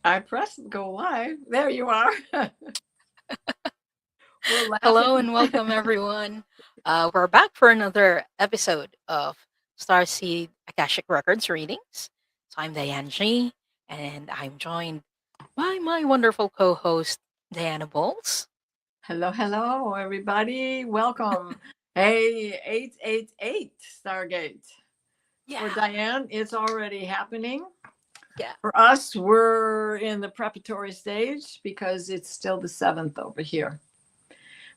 I pressed go live. There you are. We're Hello laughing. and welcome, everyone. We're back for another episode of Starseed Akashic Records readings. So I'm Diane G, and I'm joined by my wonderful co-host Diana Boles. Hello, hello, everybody. Welcome. Hey, 888 Stargate. For Yeah, Diane, it's already happening. yeah, For us, we're in the preparatory stage because it's still the 7th over here.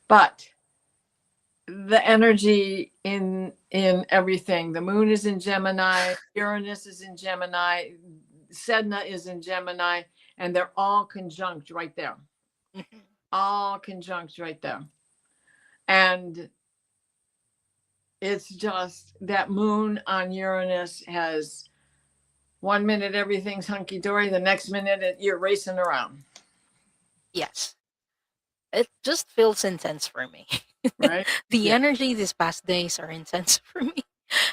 But the energy in everything. The moon is in Gemini, Uranus is in Gemini, Sedna is in Gemini, and they're all conjunct right there. mhm, All conjunct right there. And it's just that moon on Uranus has 1 minute everything's hunky dory, the next minute you're racing around, yes. It just feels intense for me. right? The Yeah. energy these past days are intense for me.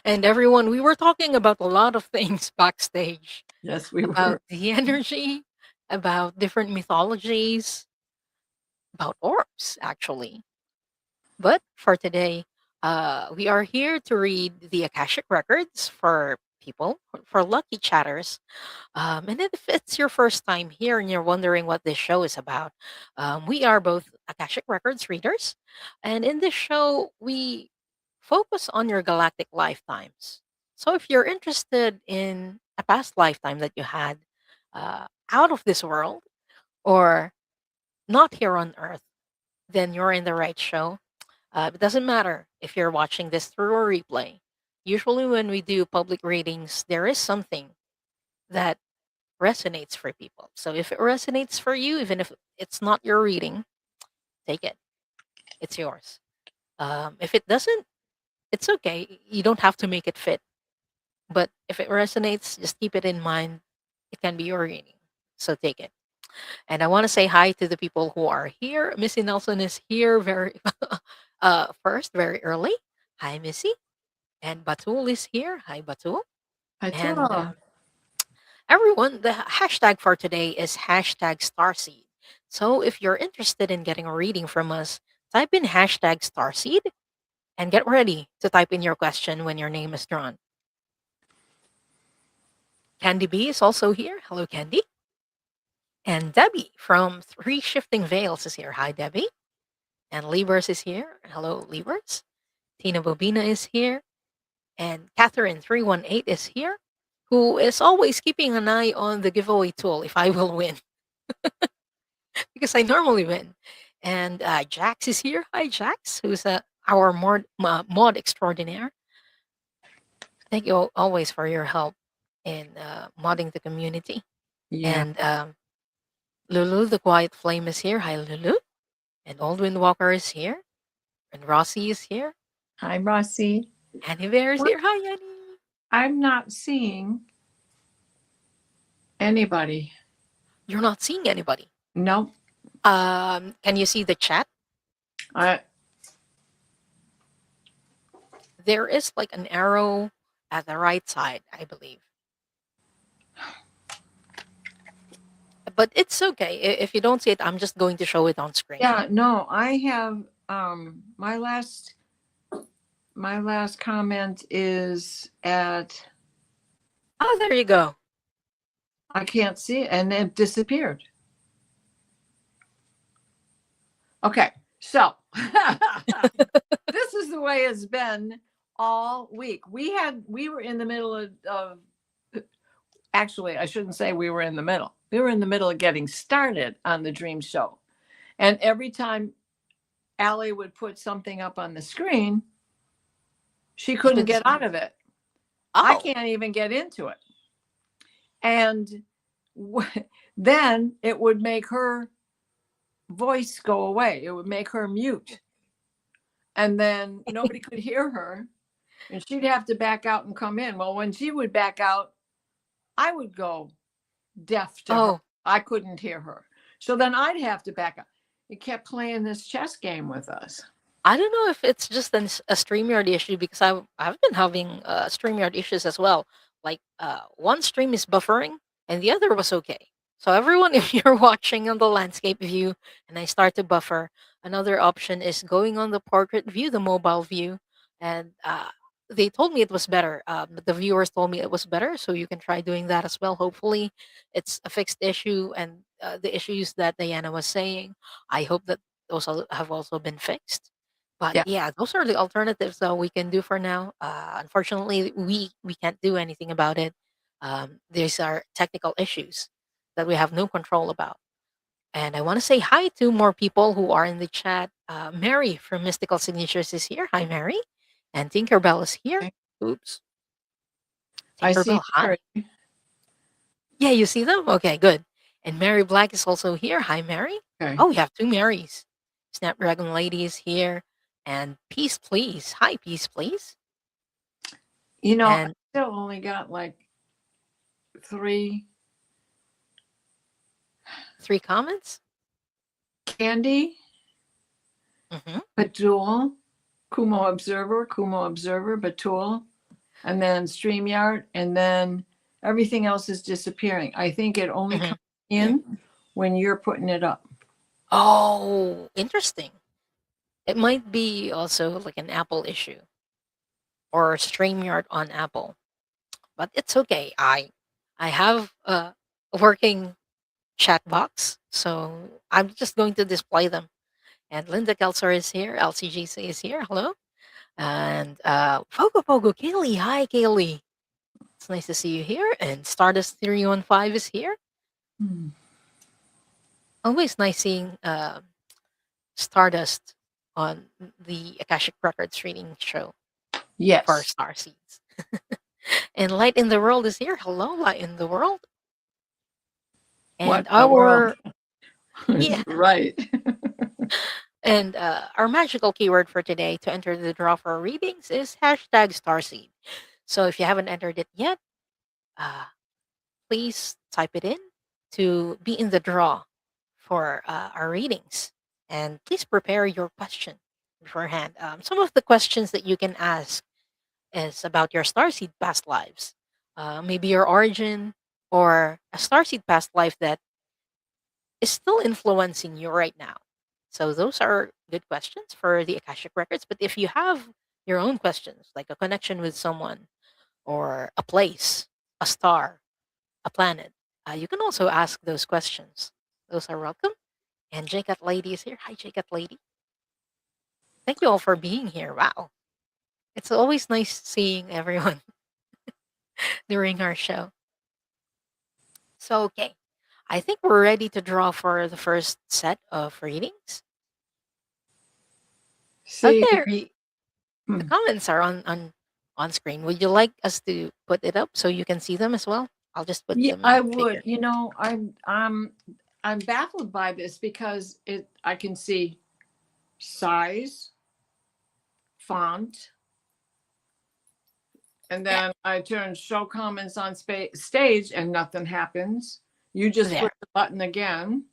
And everyone, we were talking about a lot of things backstage Yes, we about were. the energy, about different mythologies, about orbs, actually. But for today, we are here to read the Akashic Records for people, for lucky chatters. And if it's your first time here and you're wondering what this show is about, we are both Akashic Records readers. And in this show, we focus on your galactic lifetimes. So if you're interested in a past lifetime that you had out of this world or not here on Earth, then you're in the right show. It doesn't matter if you're watching this through a replay. Usually, when we do public readings, there is something that resonates for people. So if it resonates for you, even if it's not your reading, take it. It's yours. If it doesn't, it's okay. You don't have to make it fit. But if it resonates, just keep it in mind. It can be your reading. So take it. And I want to say hi to the people who are here. Missy Nelson is here very first, very early. Hi, Missy. And Batul is here. Hi, Batul. I And told. everyone, the hashtag for today is hashtag Starseed. So if you're interested in getting a reading from us, type in hashtag Starseed and get ready to type in your question when your name is drawn. Candy B is also here. Hello, Candy. And Debbie from Three Shifting Veils is here. Hi, Debbie. And Libers is here. Hello, Libers. Tina Bobina is here. And Catherine318 is here, who is always keeping an eye on the giveaway tool if I will win, because I normally win. And Jax is here. Hi, Jax, who's our mod extraordinaire. Thank you always for your help in modding the community. Yeah. And Lulu, the quiet flame, is here. Hi, Lulu. And Aldwin Walker is here. And Rossi is here. Hi, Rossi. Annie Bear is What? here. Hi, Annie. I'm not seeing anybody. You're not seeing anybody. No. Can you see the chat? I There is like an arrow at the right side, I believe. But it's okay. If you don't see it, I'm just going to show it on screen. Yeah, no, I have my last comment is at Oh, there you go. I can't see it and it disappeared. Okay. So this is the way it's been all week. We were in the middle of actually I shouldn't say we were in the middle. We were in the middle of getting started on the dream show. And every time Allie would put something up on the screen, she You couldn't could get see. out of it. I Oh, can't even get into it. And then it would make her voice go away. It would make her mute. And then nobody could hear her. And she'd have to back out and come in. Well, when she would back out, I would go deaf to her. oh, I couldn't hear her. So then I'd have to back up. It kept playing this chess game with us. I don't know if it's just a StreamYard issue because I've been having StreamYard issues as well. Like one stream is buffering and the other was okay. So everyone, if you're watching on the landscape view and I start to buffer, another option is going on the portrait view, the mobile view, and they told me it was better. The viewers told me it was better, so you can try doing that as well. Hopefully, it's a fixed issue, and the issues that Diana was saying, I hope that those have also been fixed. But Yeah. yeah, those are the alternatives that we can do for now. Unfortunately, we can't do anything about it. These are technical issues that we have no control about. And I want to say hi to more people who are in the chat. Mary from Mystical Signatures is here. Hi, Mary. And Tinkerbell is here. Okay. Oops. I see Tinkerbell, hi. Mary. Yeah, you see them? Okay, good. And Mary Black is also here. Hi, Mary. Okay. Oh, we have two Marys. Snapdragon Lady is here. And Peace Please. Hi, Peace Please. You know, I And still only got like three. three comments. Candy, Hmm. Batul, Kumo Observer, Batul, and then StreamYard, and then everything else is disappearing. I think it only Hmm. comes in when you're putting it up. Oh, interesting. It might be also like an Apple issue or StreamYard on Apple, but it's okay. I have a working chat box, so I'm just going to display them. And Linda Kelser is here. LCGC is here. Hello. And Pogo Pogo Kaylee. Hi, Kaylee. It's nice to see you here. And Stardust 315 is here. Hmm. Always nice seeing Stardust on the Akashic Records reading show for Yes. Starseeds. And Light in the World is here. Hello, Light in the World. What And in the world? our yeah, Right. and our magical keyword for today to enter the draw for readings is hashtag Starseed. So if you haven't entered it yet, uh, please type it in to be in the draw for our readings. And please prepare your question beforehand. Some of the questions that you can ask is about your starseed past lives, maybe your origin or a starseed past life that is still influencing you right now. So those are good questions for the Akashic records. But if you have your own questions, like a connection with someone or a place, a star, a planet, you can also ask those questions. Those are welcome. And JCat Lady is here. Hi, JCat Lady. Thank you all for being here. Wow. It's always nice seeing everyone during our show. So, okay. I think we're ready to draw for the first set of readings. See, Okay, the hmm. comments are on screen. Would you like us to put it up so you can see them as well? I'll just put Yeah, I them would. bigger. You know, I'm baffled by this because I can see size, font, and Yeah, then I turn show comments on stage and nothing happens. You just there. push the button again,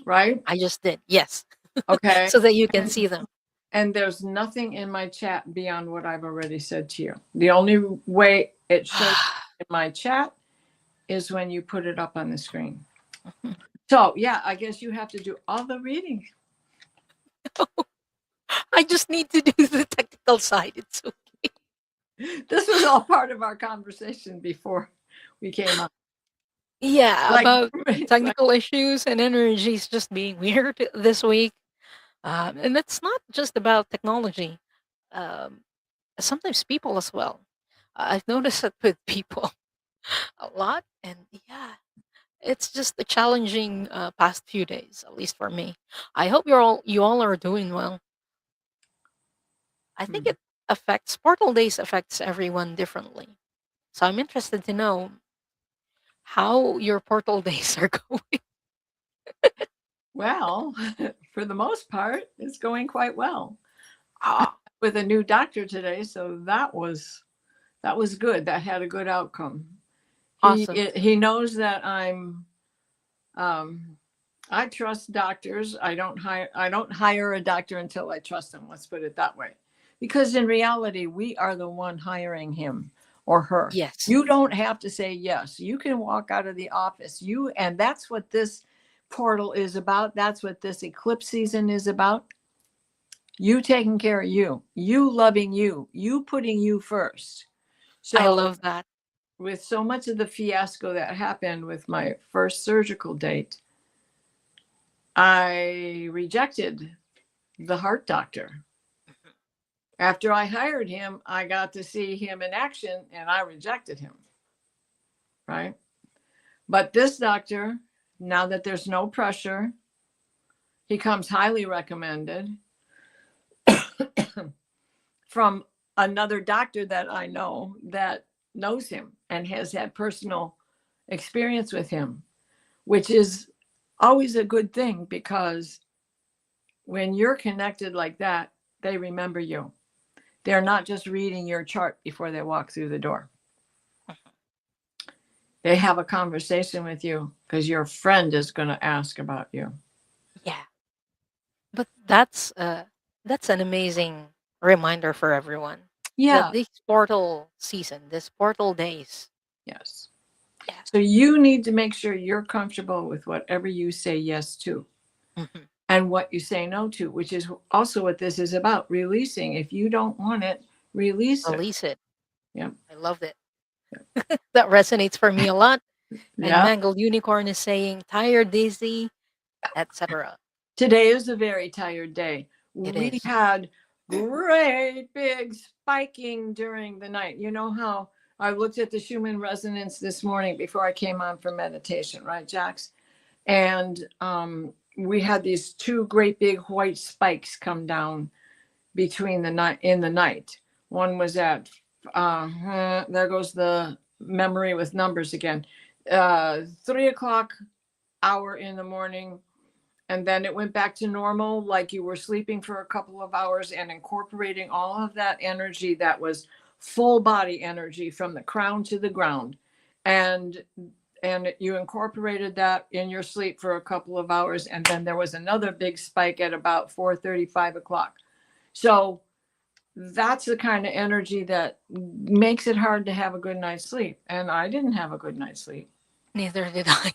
right? I just did. Yes. Okay. So that you can And, see them. and there's nothing in my chat beyond what I've already said to you. The only way it shows in my chat is when you put it up on the screen. So, yeah, I guess you have to do all the reading. I just need to do the technical side. It's okay. This was all part of our conversation before we came on. Yeah, Like, about like technical issues and energies just being weird this week. And it's not just about technology. Um, Sometimes people as well. I've noticed it with people a lot, and yeah, it's just a challenging past few days, at least for me. I hope you all are doing well. I think it affects portal days affects everyone differently. So I'm interested to know how your portal days are going. well, for the most part, it's going quite well. Ah, With a new doctor today, so that was good. That had a good outcome. awesome. He knows that I trust doctors. I don't hire a doctor until I trust him. Let's put it that way. Because in reality, we are the one hiring him. or her. Yes. You don't have to say yes. You can walk out of the office. And that's what this portal is about. That's what this eclipse season is about. You taking care of you, you loving you, you putting you first. I So love that. with so much of the fiasco that happened with my first surgical date, I rejected the heart doctor. After I hired him, I got to see him in action and I rejected him. Right. But this doctor, now that there's no pressure, he comes highly recommended from another doctor that I know that knows him and has had personal experience with him, which is always a good thing because when you're connected like that, they remember you. They're not just reading your chart before they walk through the door. They have a conversation with you because your friend is going to ask about you. Yeah. But that's an amazing reminder for everyone that Yeah. this portal season, this portal days. Yes. Yeah. So you need to make sure you're comfortable with whatever you say yes to. Mm-hmm. And what you say no to, which is also what this is about, releasing. If you don't want it, release it. Release it. Yeah. I loved it. That resonates for me a lot. And Yeah. Mangled Unicorn is saying tired, dizzy, etc. Today is a very tired day. It We is. had great big spiking during the night. You know how I looked at the Schumann resonance this morning before I came on for meditation, right, Jax? And we had these two great big white spikes come down between the night in the night. One was at there goes the memory with numbers again. 3 o'clock hour in the morning, and then it went back to normal, like you were sleeping for a couple of hours and incorporating all of that energy that was full body energy from the crown to the ground, and you incorporated that in your sleep for a couple of hours, and then there was another big spike at about 4:30, 5 o'clock. So that's the kind of energy that makes it hard to have a good night's sleep. And I didn't have a good night's sleep. Neither did I.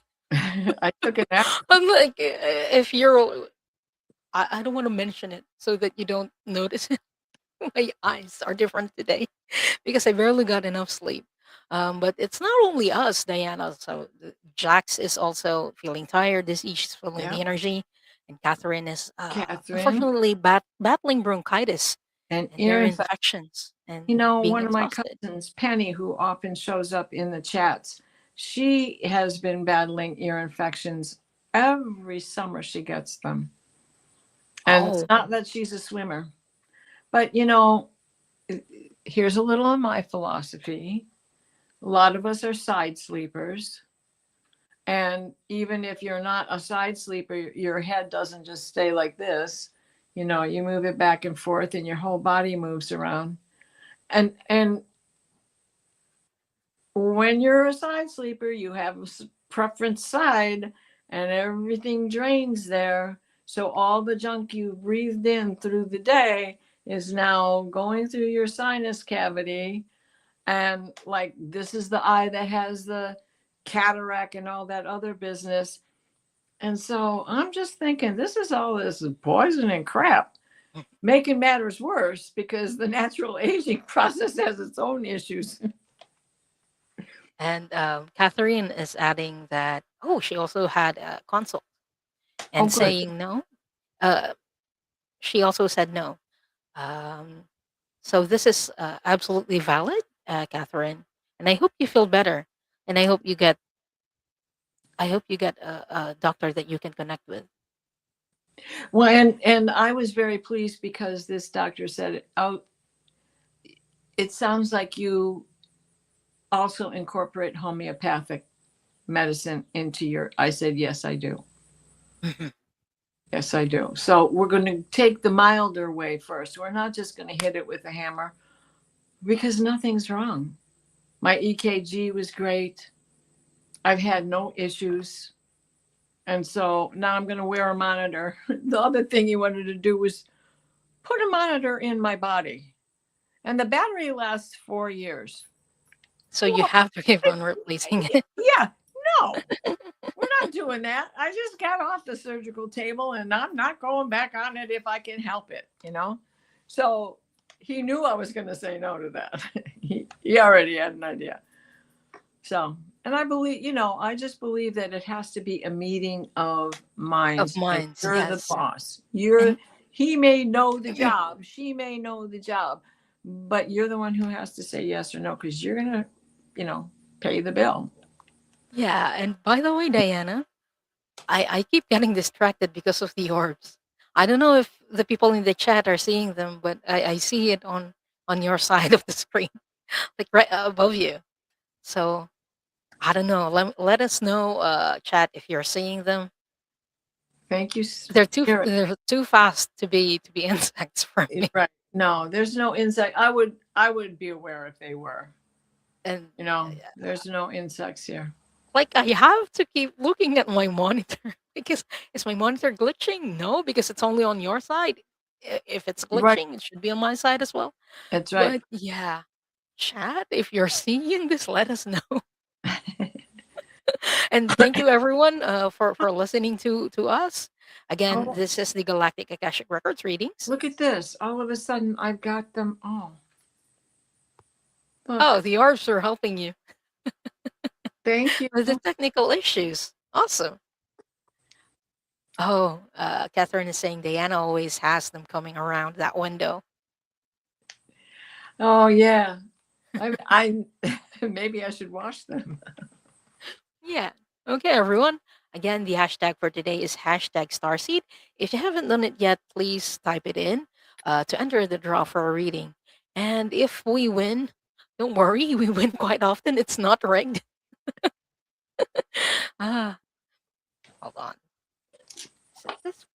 I took a nap. I'm like, if you're, I don't want to mention it so that you don't notice it. My eyes are different today because I barely got enough sleep. But it's not only us, Diana. So Jax is also feeling tired. This each is feeling the Yeah. energy, and Catherine is Catherine unfortunately battling bronchitis and and ear ear infection. infections and You know, being one of my exhausted. cousins, Penny, who often shows up in the chats, she has been battling ear infections every summer. She gets them. And it's Oh, not that she's a swimmer, but you know, here's a little of my philosophy. A lot of us are side sleepers. And even if you're not a side sleeper, your head doesn't just stay like this. You know, you move it back and forth and your whole body moves around. And when you're a side sleeper, you have a preference side and everything drains there. So all the junk you breathed in through the day is now going through your sinus cavity. And like, this is the eye that has the cataract and all that other business. And so I'm just thinking, this is all this poison and crap, making matters worse because the natural aging process has its own issues. and Catherine is adding that, oh, she also had a consult Oh, and good. saying no. Uh, she also said no. Um, so this is absolutely valid, Catherine. And I hope you feel better. And I hope you get a doctor that you can connect with. Well, and I was very pleased because this doctor said, "Oh, it sounds like you also incorporate homeopathic medicine into your." I said, "Yes, I do. Mhm. Yes, I do." So we're going to take the milder way first. We're not just going to hit it with a hammer because nothing's wrong. My EKG was great. I've had no issues. And so now I'm going to wear a monitor. The other thing he wanted to do was put a monitor in my body. And the battery lasts 4 years. So you Well, have to keep on replacing it. yeah, no, we're not doing that. I just got off the surgical table and I'm not going back on it if I can help it, you know? So he knew I was going to say no to that. He already had an idea. So, and I believe, I just believe that it has to be a meeting of Of minds, and minds, you're the yes. boss. And He may know the job, she may know the job, but you're the one who has to say yes or no because you're going to, pay the bill. yeah, and by the way, Diana, I keep getting distracted because of the orbs. I don't know if the people in the chat are seeing them, but I see it on your side of the screen, like right above you. So I don't know. Let us know, chat, if you're seeing them. Thank you, Spirit. They're too fast to be insects for me. Right. No, there's no insect. I would be aware if they were. And There's no insects here. like I have to keep looking at my monitor because is my monitor glitching? No, because it's only on your side. If it's Right. glitching, it should be on my side as well. That's right. But yeah, chat, if you're seeing this, let us know. And thank you everyone for listening to us. Again, Oh, this is the Galactic Akashic Records readings. look at this. All of a sudden, I've got them all. Oh, Look. the orbs are helping you Thank you. with the technical issues. Awesome. Oh, Catherine is saying Diana always has them coming around that window. Oh, yeah. I maybe I should wash them. Yeah. Okay, everyone. Again, the hashtag for today is hashtag Starseed. If you haven't done it yet, please type it in to enter the draw for a reading. And if we win, don't worry, we win quite often. It's not rigged. Ah, hold on. Is it this?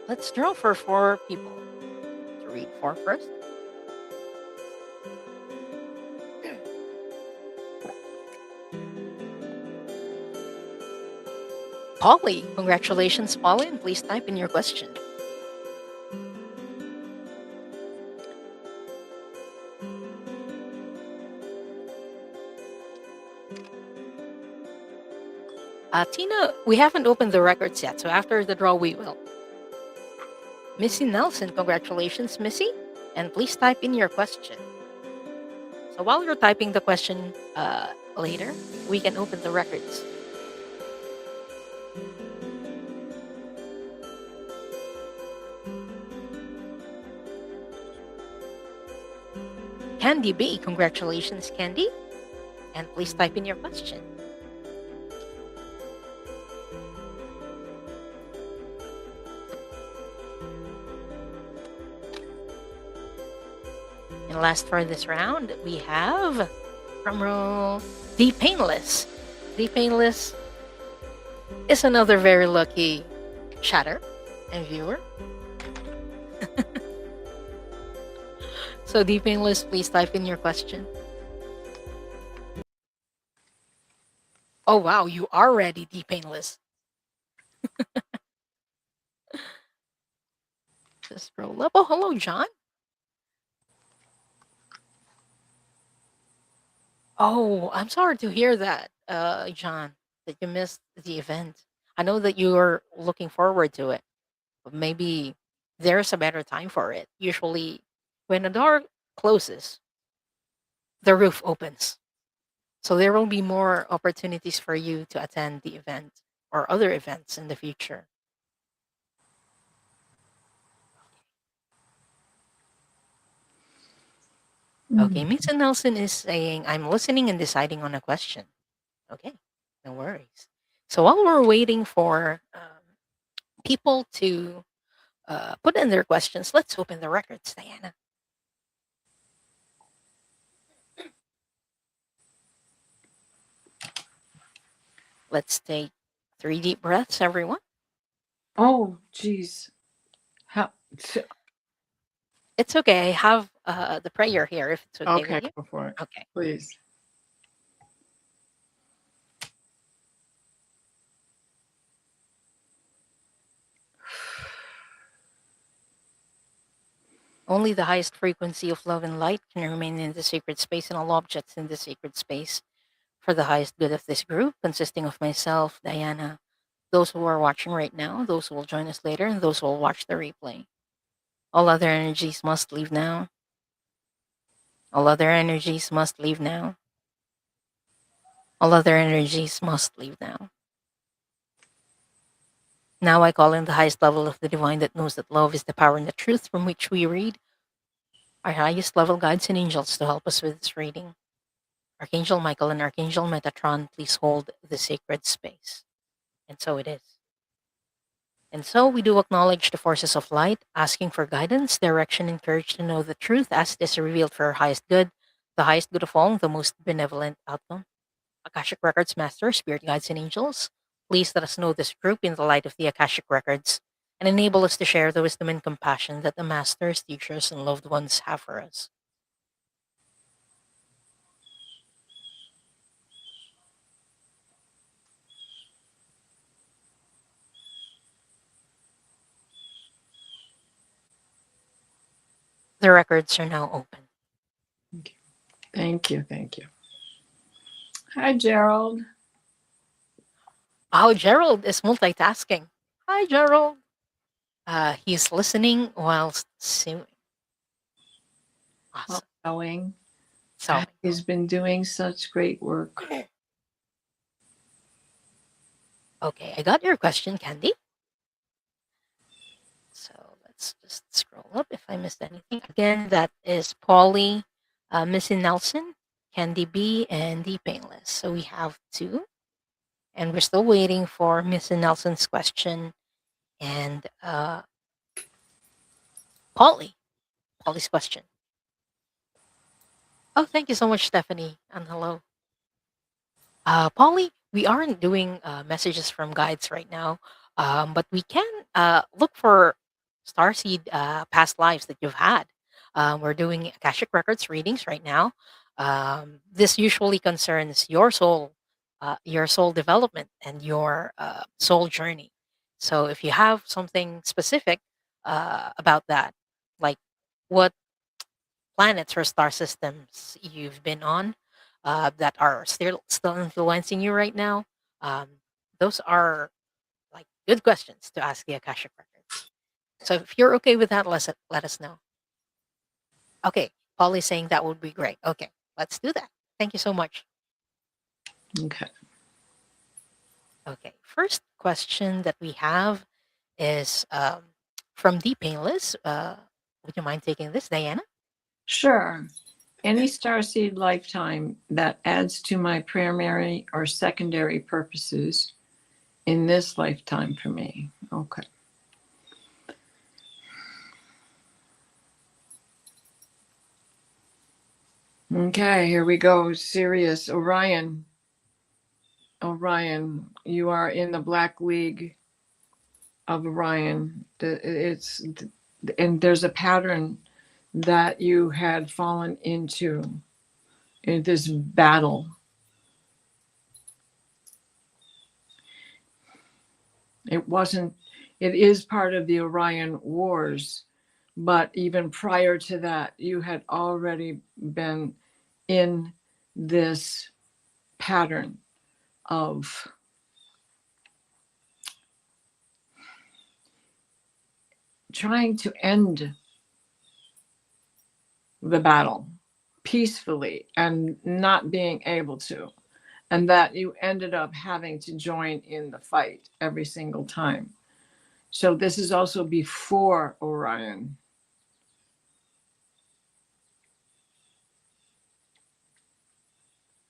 Let's draw for 4 people to read for first. Polly, congratulations, Polly, and please type in your question. Tina, we haven't opened the records yet, so after the draw, we will. Missy Nelson, congratulations, Missy, and please type in your question. So while you're typing the question later, we can open the records. Candy B, congratulations, Candy, and please type in your question. And last for this round, we have, drumroll, The Painless. The Painless is another very lucky chatter and viewer. So, The Painless, please type in your question. Oh, wow, you are ready, The Painless. Just roll up. Oh, hello, John. Oh, I'm sorry to hear that, John, that you missed the event. I know that you are looking forward to it, but maybe there's a better time for it. Usually, when the door closes, the roof opens. So there will be more opportunities for you to attend the event or other events in the future. Okay, Miss Nelson is saying, I'm listening and deciding on a question. Okay, no worries. So while we're waiting for people to put in their questions, let's open the records, Diana. Let's take 3 deep breaths, everyone. Oh, geez. How? It's okay. I have the prayer here if it's okay Okay, with you. go for it, Okay. please. Only the highest frequency of love and light can remain in the sacred space, and all objects in the sacred space for the highest good of this group, consisting of myself, Diana, those who are watching right now, those who will join us later, and those who will watch the replay. All other energies must leave now. All other energies must leave now. All other energies must leave now. Now I call in the highest level of the divine that knows that love is the power and the truth from which we read, our highest level guides and angels to help us with this reading. Archangel Michael and Archangel Metatron, please hold the sacred space. And so it is. And so we do acknowledge the forces of light, asking for guidance, direction, and courage to know the truth as it is revealed for our highest good, the highest good of all, the most benevolent outcome. Akashic Records Master, Spirit Guides, and Angels, please let us know this group in the light of the Akashic Records and enable us to share the wisdom and compassion that the Masters, teachers, and loved ones have for us. The records are now open. Thank you. Thank you. Hi, Gerald. Oh, Gerald is multitasking. Hi, Gerald. He's listening whilst sewing. Awesome. Sewing. So He's been doing such great work. okay, I got your question, Candy. So let's just scroll up if I missed anything. Again, that is Polly, Missy Nelson, Candy B, and The Painless. So we have two. And we're still waiting for Missy Nelson's question and Polly's question. Oh, thank you so much, Stephanie, and hello. Polly, we aren't doing messages from guides right now, but we can look for Starseed past lives that you've had. We're doing Akashic Records readings right now. This usually concerns your soul development, and your soul journey. So if you have something specific about that, like what planets or star systems you've been on that are still influencing you right now, um, those are like good questions to ask the Akashic records. So if you're okay with that, let us know. Okay, Polly's saying that would be great. Okay, let's do that. Thank you so much. Okay. Okay, first question that we have is from The Painless. Would you mind taking this, Diana? Sure. Any starseed lifetime that adds to my primary or secondary purposes in this lifetime for me. Okay. Okay, here we go. Sirius, Orion. Orion, you are in the Black League of Orion. And there's a pattern that you had fallen into in this battle. It is part of the Orion Wars, but even prior to that, you had already been in this pattern of trying to end the battle peacefully and not being able to, and that you ended up having to join in the fight every single time. So this is also before Orion.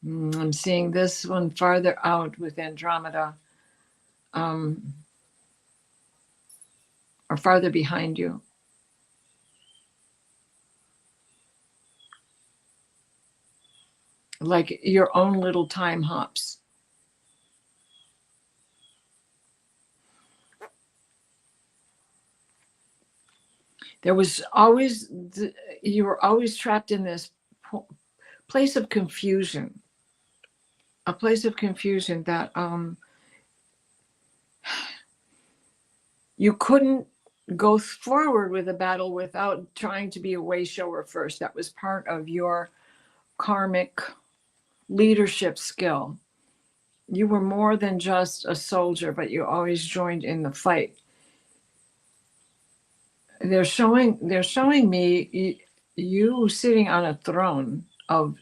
I'm seeing this one farther out with Andromeda, or farther behind you. Like your own little time hops. There was always, you were always trapped in this place of confusion, a place of confusion that you couldn't go forward with a battle without trying to be a way shower first. That was part of your karmic leadership skill. You were more than just a soldier, but you always joined in the fight. They're showing me you sitting on a throne of,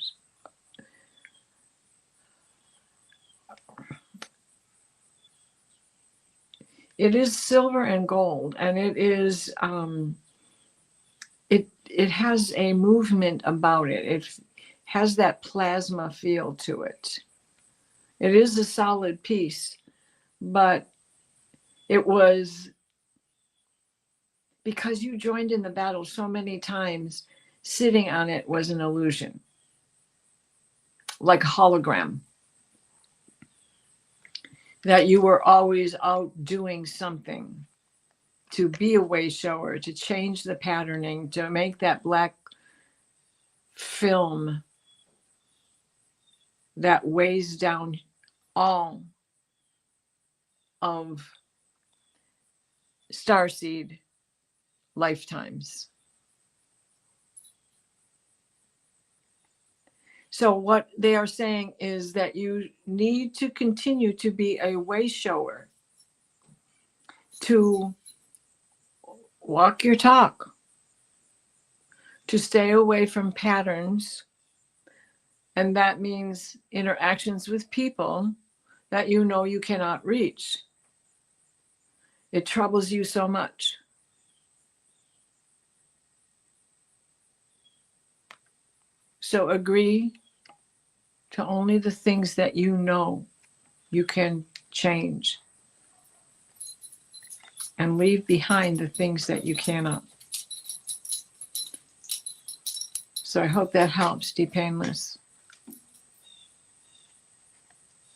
it is silver and gold, and it is it has a movement about it. It has that plasma feel to it. It is a solid piece, but it was because you joined in the battle so many times, sitting on it was an illusion, like a hologram, that you were always out doing something to be a way shower, to change the patterning, to make that black film that weighs down all of Starseed lifetimes. So, what they are saying is that you need to continue to be a way shower, to walk your talk, to stay away from patterns. And that means interactions with people that you know you cannot reach. It troubles you so much. So agree to only the things that you know you can change, and leave behind the things that you cannot. So I hope that helps, Deep Painless.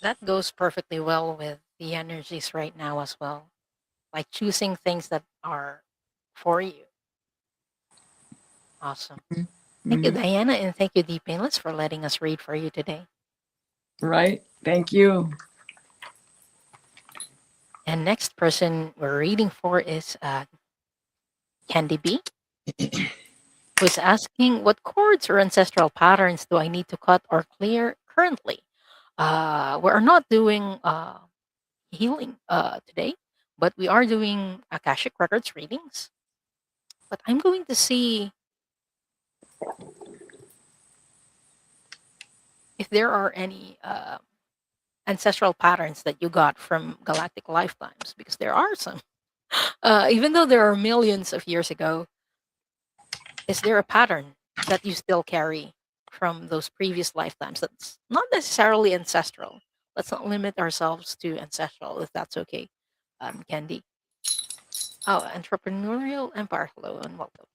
That goes perfectly well with the energies right now as well. Like choosing things that are for you. Awesome. Thank you, Mm, Diana, and thank you, Deep Painless, for letting us read for you today. right? Thank you. And next person we're reading for is Candy B, who's asking, what cords or ancestral patterns do I need to cut or clear currently? We are not doing healing today, but we are doing Akashic Records readings. But I'm going to see if there are any ancestral patterns that you got from galactic lifetimes, because there are some. Even though there are millions of years ago, is there a pattern that you still carry from those previous lifetimes that's not necessarily ancestral? Let's not limit ourselves to ancestral, if that's okay, Candy. Oh, entrepreneurial empire. Hello and welcome.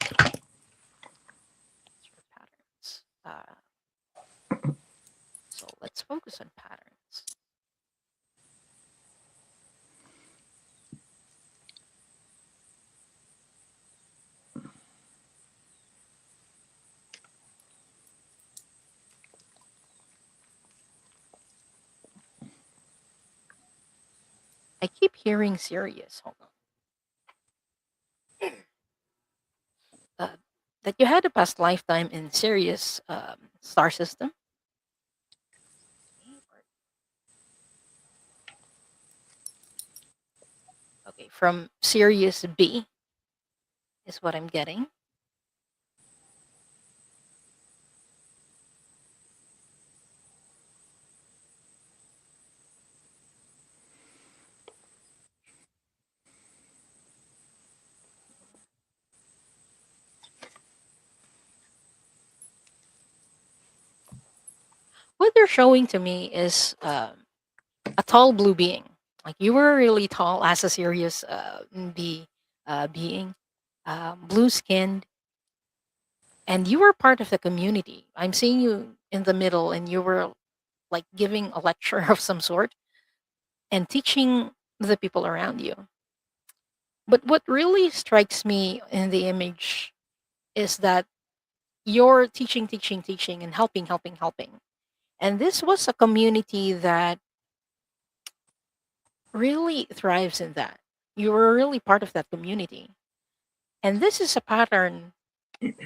Patterns. So let's focus on patterns. I keep hearing Sirius. Hold on. That you had a past lifetime in Sirius star system. Okay, from Sirius B is what I'm getting. What they're showing to me is a tall blue being. Like you were really tall as a Sirius B being, blue skinned, and you were part of the community. I'm seeing you in the middle, and you were like giving a lecture of some sort and teaching the people around you. But what really strikes me in the image is that you're teaching, teaching, teaching, and helping, helping, helping. And this was a community that really thrives in that. You were really part of that community. And this is a pattern,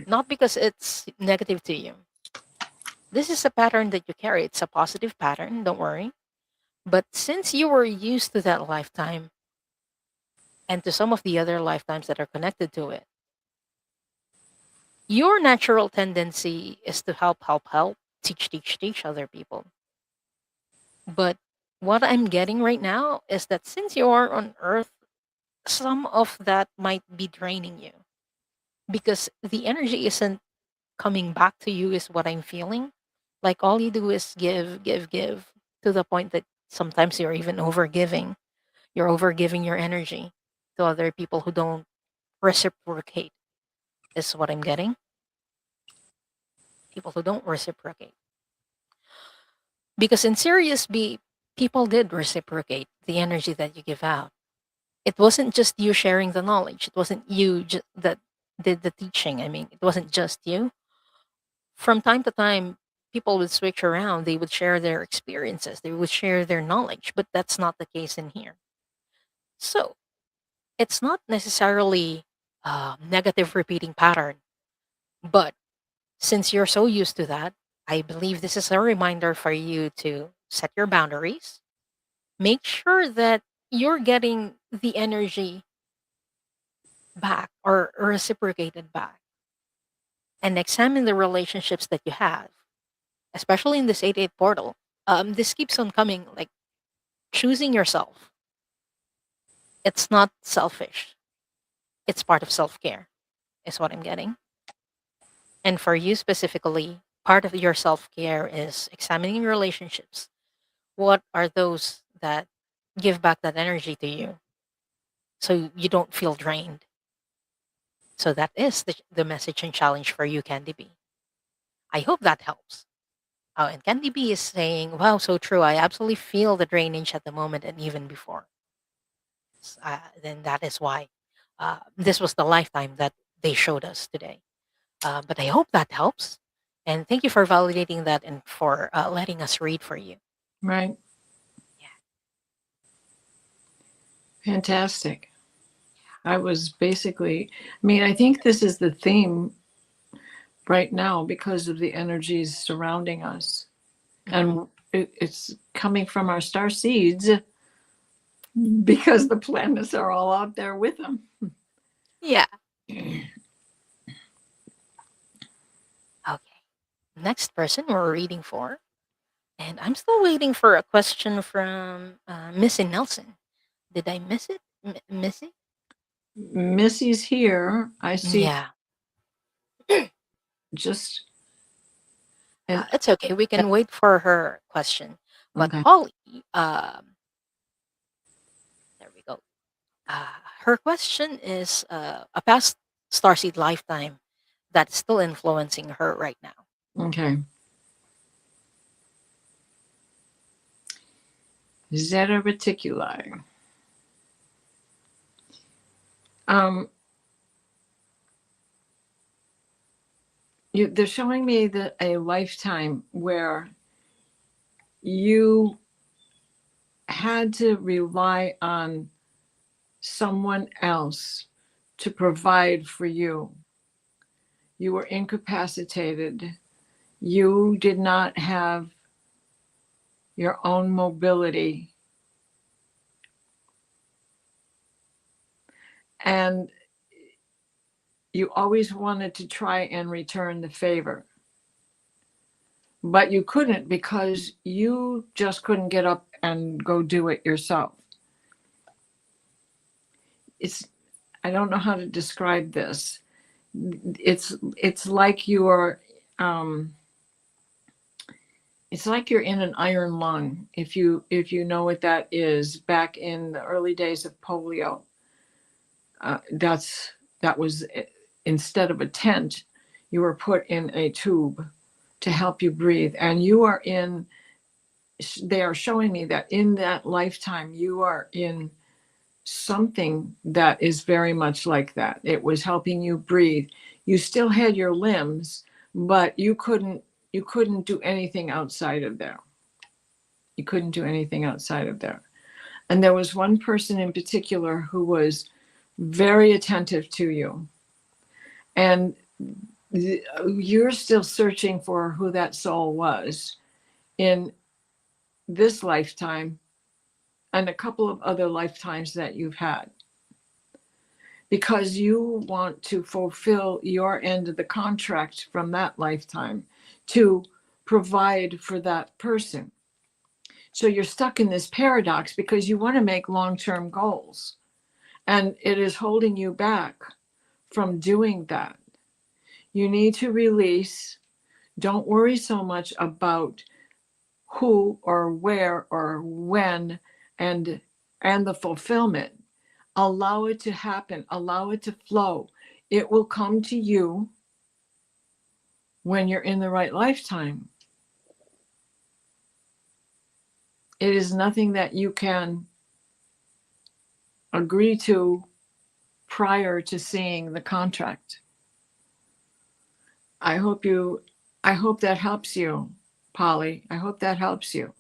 not because it's negative to you. This is a pattern that you carry. It's a positive pattern, don't worry. But since you were used to that lifetime and to some of the other lifetimes that are connected to it, your natural tendency is to help, teach other people. But what I'm getting right now is that since you are on Earth, some of that might be draining you because the energy isn't coming back to you, is what I'm feeling. Like all you do is give to the point that sometimes you're even overgiving. You're overgiving your energy to other people who don't reciprocate, is what I'm getting. People who don't reciprocate. Because in Sirius B, people did reciprocate the energy that you give out. It wasn't just you sharing the knowledge. It wasn't you that did the teaching. I mean, it wasn't just you. From time to time, people would switch around. They would share their experiences. They would share their knowledge, but that's not the case in here. So it's not necessarily a negative repeating pattern, but since you're so used to that, I believe this is a reminder for you to set your boundaries. Make sure that you're getting the energy back or reciprocated back, and examine the relationships that you have, especially in this 8-8 portal. This keeps on coming, like choosing yourself. It's not selfish, it's part of self care, is what I'm getting. And for you specifically, part of your self care is examining relationships. What are those that give back that energy to you so you don't feel drained? So that is the message and challenge for you, Candy B. I hope that helps. Oh, and Candy B is saying, wow, so true. I absolutely feel the drainage at the moment and even before. Then that is why this was the lifetime that they showed us today. But I hope that helps. And thank you for validating that and for letting us read for you. Right. Yeah. Fantastic. I was basically, I mean, I think this is the theme right now because of the energies surrounding us. And it's coming from our star seeds because the planets are all out there with them. Yeah. Okay. Next person we're reading for. And I'm still waiting for a question from Missy Nelson. Did I miss it? Missy? Missy's here. I see Yeah. just an, It's okay. We can wait for her question. But okay. Holly, there we go. Her question is a past starseed lifetime that's still influencing her right now. Okay. Zeta Reticuli. Um, they're showing me that a lifetime where you had to rely on someone else to provide for you. You were incapacitated. You did not have your own mobility. And you always wanted to try and return the favor. But you couldn't because you just couldn't get up and go do it yourself. It's, I don't know how to describe this. It's like you're it's like you're in an iron lung. If you know what that is, back in the early days of polio, that was, instead of a tent, you were put in a tube to help you breathe, and you are in. They are showing me that in that lifetime you are in something that is very much like that. It was helping you breathe. You still had your limbs, but you couldn't do anything outside of there. You couldn't do anything outside of there. And there was one person in particular who was very attentive to you. And you're still searching for who that soul was in this lifetime and a couple of other lifetimes that you've had, because you want to fulfill your end of the contract from that lifetime to provide for that person. So you're stuck in this paradox because you want to make long-term goals, and it is holding you back from doing that. You need to release. Don't worry so much about who or where or when, and the fulfillment. Allow it to happen, allow it to flow. It will come to you when you're in the right lifetime. It is nothing that you can agree to prior to seeing the contract. I hope you, I hope that helps you, Polly. I hope that helps you.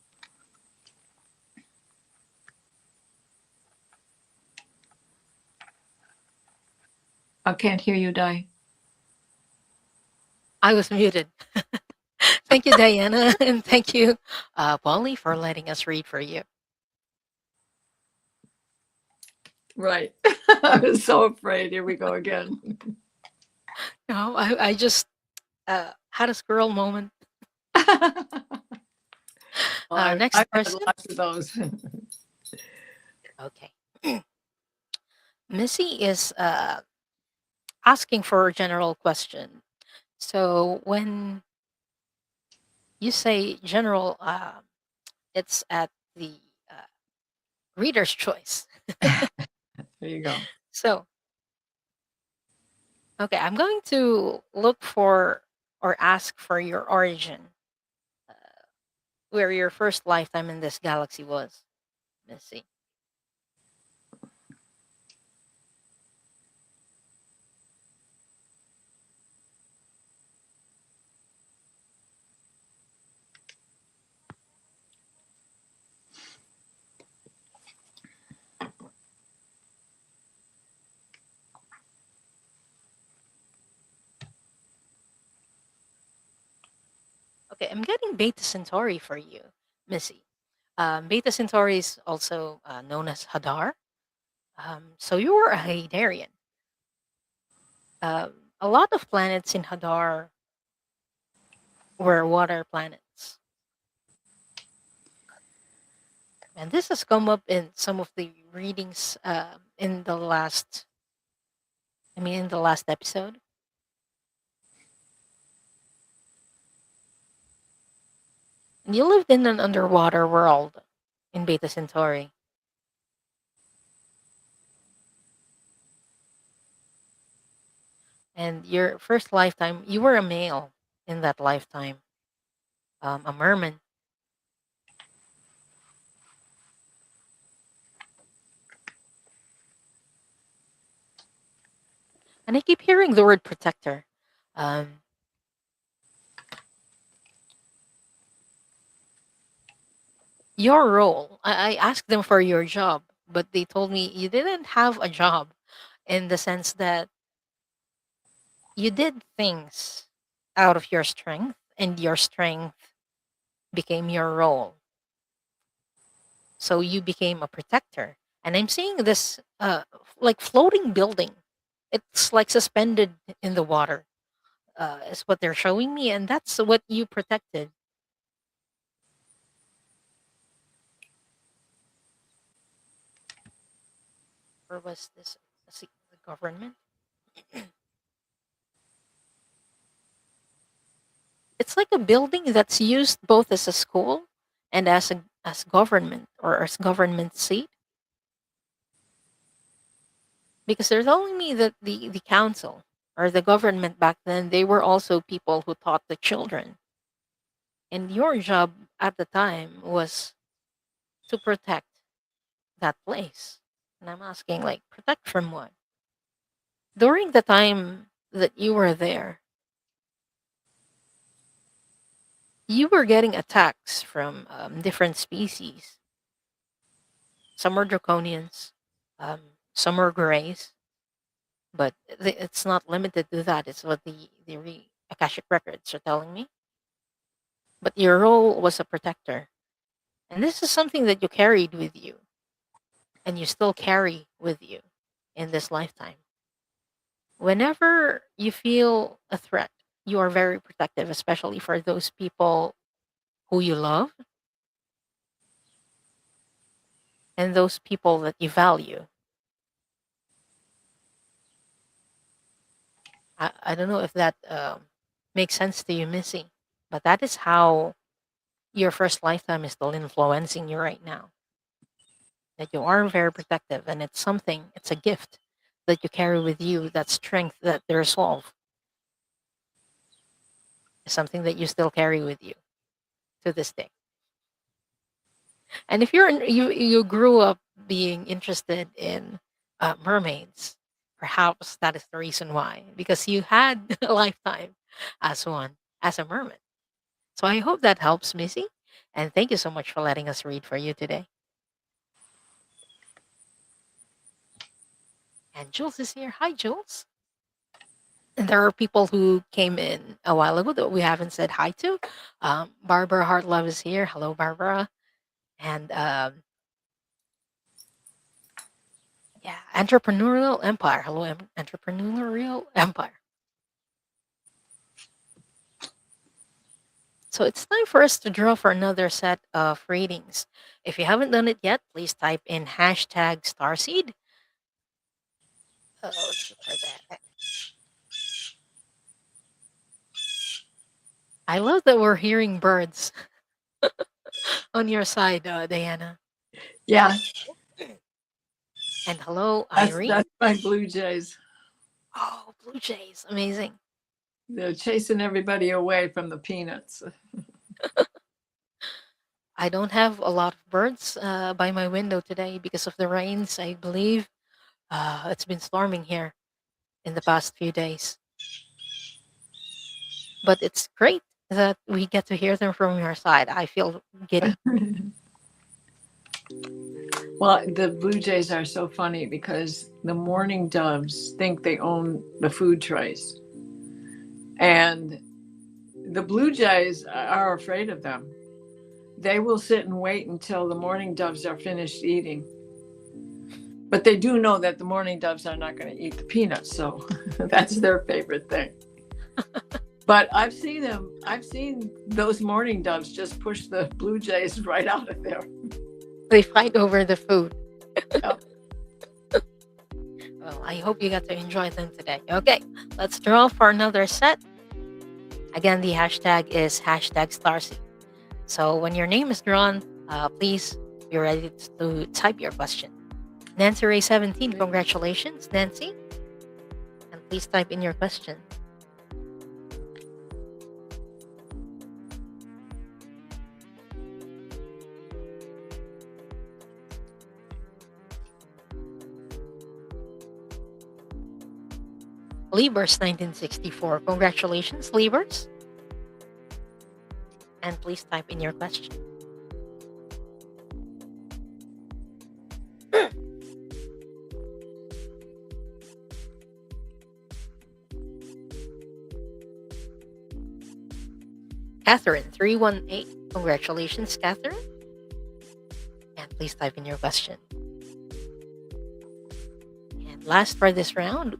I can't hear you, Di. I was muted. Thank you, Diana, and thank you, Polly, for letting us read for you. Right. I was so afraid. Here we go again. No, I just had a squirrel moment. Well, Next I've had person. lots of those. Okay. Missy is asking for a general question. So when you say general, it's at the uh, reader's choice. There you go. So, okay, I'm going to look for or ask for your origin, uh, where your first lifetime in this galaxy was. Let's see. Okay, I'm getting Beta Centauri for you, Missy. Beta Centauri is also known as Hadar. So you were a Hadarian. A lot of planets in Hadar were water planets. And this has come up in some of the readings in the last, in the last episode. And you lived in an underwater world in Beta Centauri. And your first lifetime, you were a male in that lifetime, a merman. And I keep hearing the word protector. Um, your role, I asked them for your job, but they told me you didn't have a job in the sense that you did things out of your strength, and your strength became your role. So you became a protector. And I'm seeing this like floating building. It's like suspended in the water, is what they're showing me. And that's what you protected. Or was this the government? It's like a building that's used both as a school and as government, or as government seat. Because they're telling me that the council or the government back then, they were also people who taught the children. And your job at the time was to protect that place. And I'm asking, like, protect from what? During the time that you were there, you were getting attacks from different species. Some were draconians, some were grays. But it's not limited to that. It's what the Akashic records are telling me. But your role was a protector, and this is something that you carried with you, and you still carry with you in this lifetime. Whenever you feel a threat, you are very protective, especially for those people who you love and those people that you value. I don't know if that makes sense to you, Missy, but that is how your first lifetime is still influencing you right now. That you are very protective, and it's something, it's a gift that you carry with you, that strength, that the resolve is something that you still carry with you to this day. And if you grew up being interested in mermaids, perhaps that is the reason why, because you had a lifetime as one, as a mermaid. So I hope that helps, Missy. And thank you so much for letting us read for you today. And Jules is here. Hi, Jules. And there are people who came in a while ago that we haven't said hi to. Barbara Hartlove is here. Hello, Barbara. And yeah, Entrepreneurial Empire. Hello, Entrepreneurial Empire. So it's time for us to draw for another set of readings. If you haven't done it yet, please type in hashtag Starseed. Let's look for that. I love that we're hearing birds on your side, Diana. Yeah, And hello, that's Irene. that's my blue jays. Oh, blue jays. Amazing. They're chasing everybody away from the peanuts. I don't have a lot of birds by my window today because of the rains, I believe. It's been storming here in the past few days. But it's great that we get to hear them from your side. I feel giddy. Well, the blue jays are so funny because the mourning doves think they own the food trays, and the blue jays are afraid of them. They will sit and wait until the mourning doves are finished eating. But they do know that the mourning doves are not going to eat the peanuts, so that's their favorite thing. But I've seen those mourning doves just push the blue jays right out of there. They fight over the food. Yep. Well, I hope you got to enjoy them today. Okay, let's draw for another set. Again, the hashtag is hashtag Starseed. So when your name is drawn, please be ready to type your question. Nancy Ray 17, congratulations, Nancy. And please type in your question. Libers 1964, congratulations, Libers. And please type in your question. Catherine 318, congratulations, Catherine. And please type in your question. And last for this round,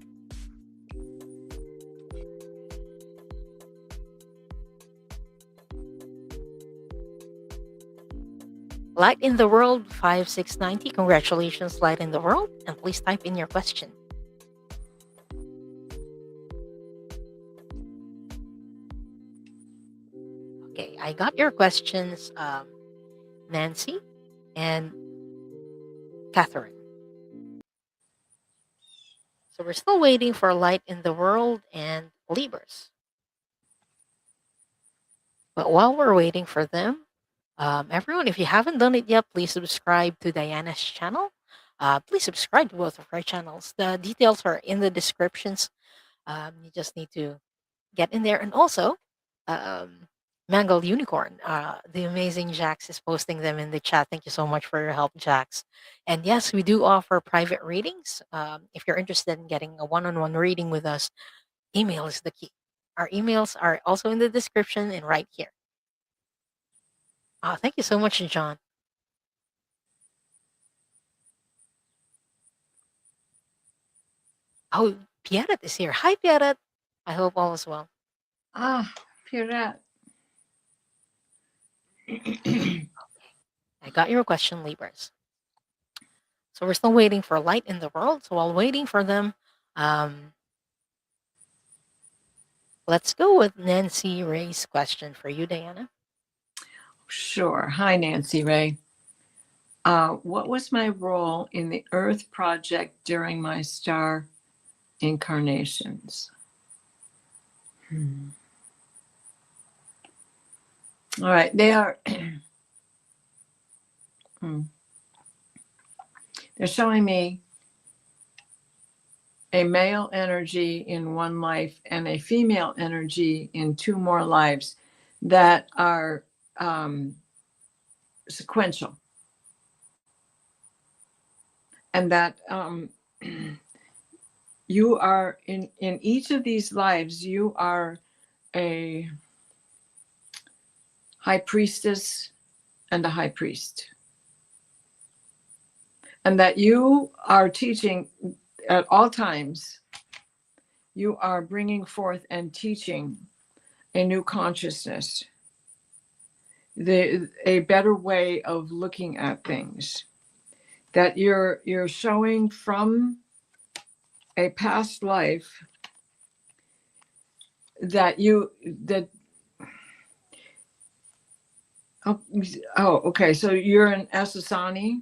Light in the World 5690, congratulations, Light in the World. And please type in your question. Okay, I got your questions, Nancy and Catherine. So we're still waiting for Light in the World and Libers. But while we're waiting for them, everyone, if you haven't done it yet, please subscribe to Diana's channel. Please subscribe to both of our channels. The details are in the descriptions. You just need to get in there. And also, Mangled Unicorn. The amazing Jax is posting them in the chat. Thank you so much for your help, Jax. And yes, we do offer private readings. If you're interested in getting a one-on-one reading with us, email is the key. Our emails are also in the description and right here. Thank you so much, John. Oh, Pierrette is here. Hi, Pierrette. I hope all is well. Ah, Pierrette. I got your question, Libras. So we're still waiting for light in the world. So while waiting for them, um, let's go with Nancy Ray's question for you, Diana. Sure. Hi, Nancy Ray. What was my role in the Earth Project during my star incarnations? All right. They are. They're showing me a male energy in one life and a female energy in two more lives that are sequential. And that you are in each of these lives, you are a high priestess and a high priest. And that you are teaching at all times, you are bringing forth and teaching a new consciousness, a better way of looking at things. That you're showing from a past life that okay, so you're an Asasani,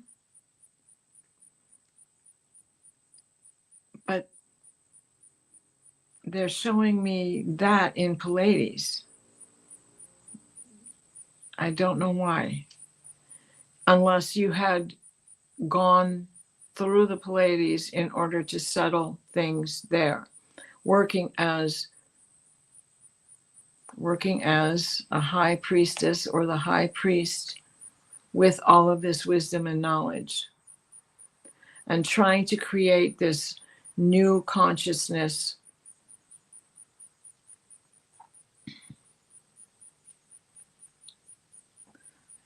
but they're showing me that in Pleiades. I don't know why, unless you had gone through the Pleiades in order to settle things there, working as a high priestess or the high priest with all of this wisdom and knowledge, and trying to create this new consciousness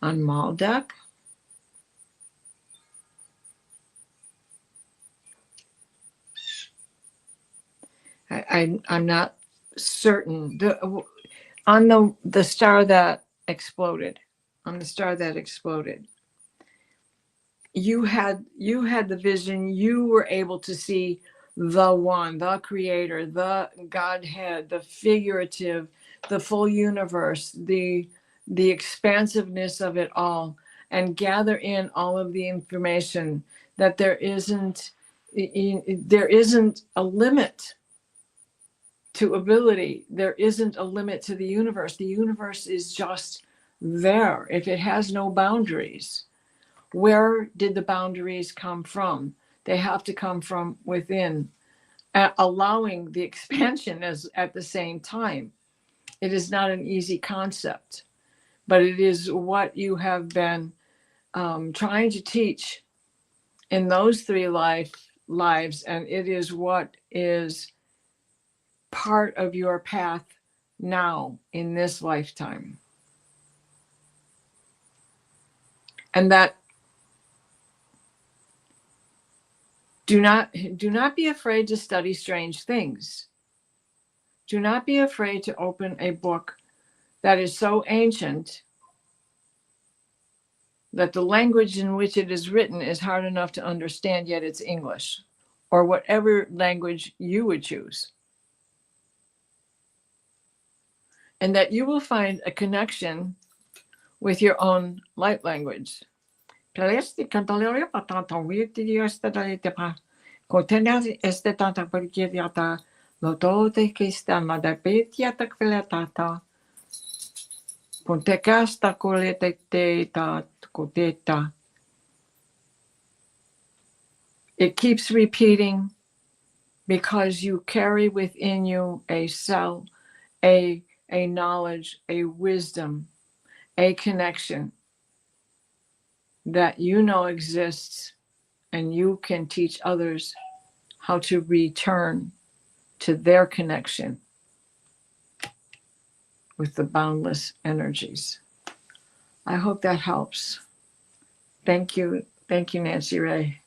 on Maldek. I'm not certain. On the star that exploded, you had the vision. You were able to see the one, the creator, the Godhead, the figurative, the full universe, the expansiveness of it all, and gather in all of the information. That there isn't a limit to ability. There isn't a limit to the universe. The universe is just there. If it has no boundaries, where did the boundaries come from? They have to come from within, allowing the expansion as at the same time. It is not an easy concept, but it is what you have been trying to teach in those three lives, and it is what is part of your path now in this lifetime. And that do not be afraid to study strange things. Do not be afraid to open a book that is so ancient that the language in which it is written is hard enough to understand, yet it's English, or whatever language you would choose. And that you will find a connection with your own light language. It keeps repeating because you carry within you a cell, a a knowledge, a wisdom, a connection that you know exists, and you can teach others how to return to their connection with the boundless energies. I hope that helps. Thank you. Thank you, Nancy Ray.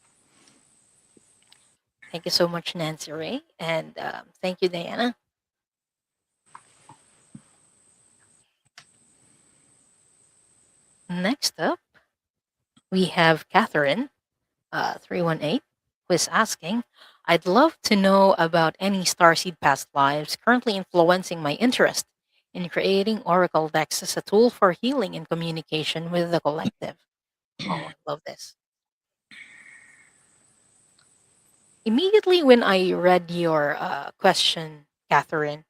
Thank you so much, Nancy Ray. And thank you, Diana. Next up, we have Catherine, 318, who is asking, I'd love to know about any starseed past lives currently influencing my interest in creating oracle decks as a tool for healing and communication with the collective. Oh, I love this. Immediately when I read your question, Catherine,